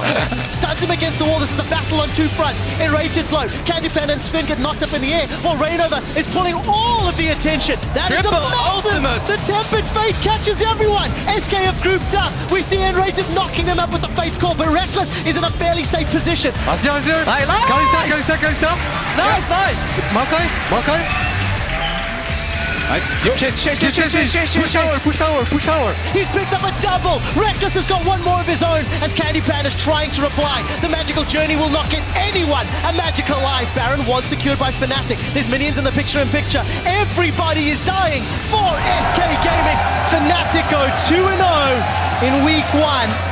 Stuns him against the wall. This is a battle on two fronts. Enraged it's low. Candy Panda and Sven get knocked up in the air while Rainover is pulling all of the attention. That is a massive. The Tempered Fate catches everyone. SK have grouped up. We see Enraged knocking them up with the Fate's Call, but Reckless is in a fairly safe position. Azir! Kalista! Nice. Makai. Nice. Deep chase. Push hour! He's picked up a double. Reckless has got one more of his own as Candy Panda's trying to reply. The magical journey will not get anyone a magical life. Baron was secured by Fnatic. There's minions in the picture-in-picture. Everybody is dying for SK Gaming. Fnatic go 2-0 in week 1.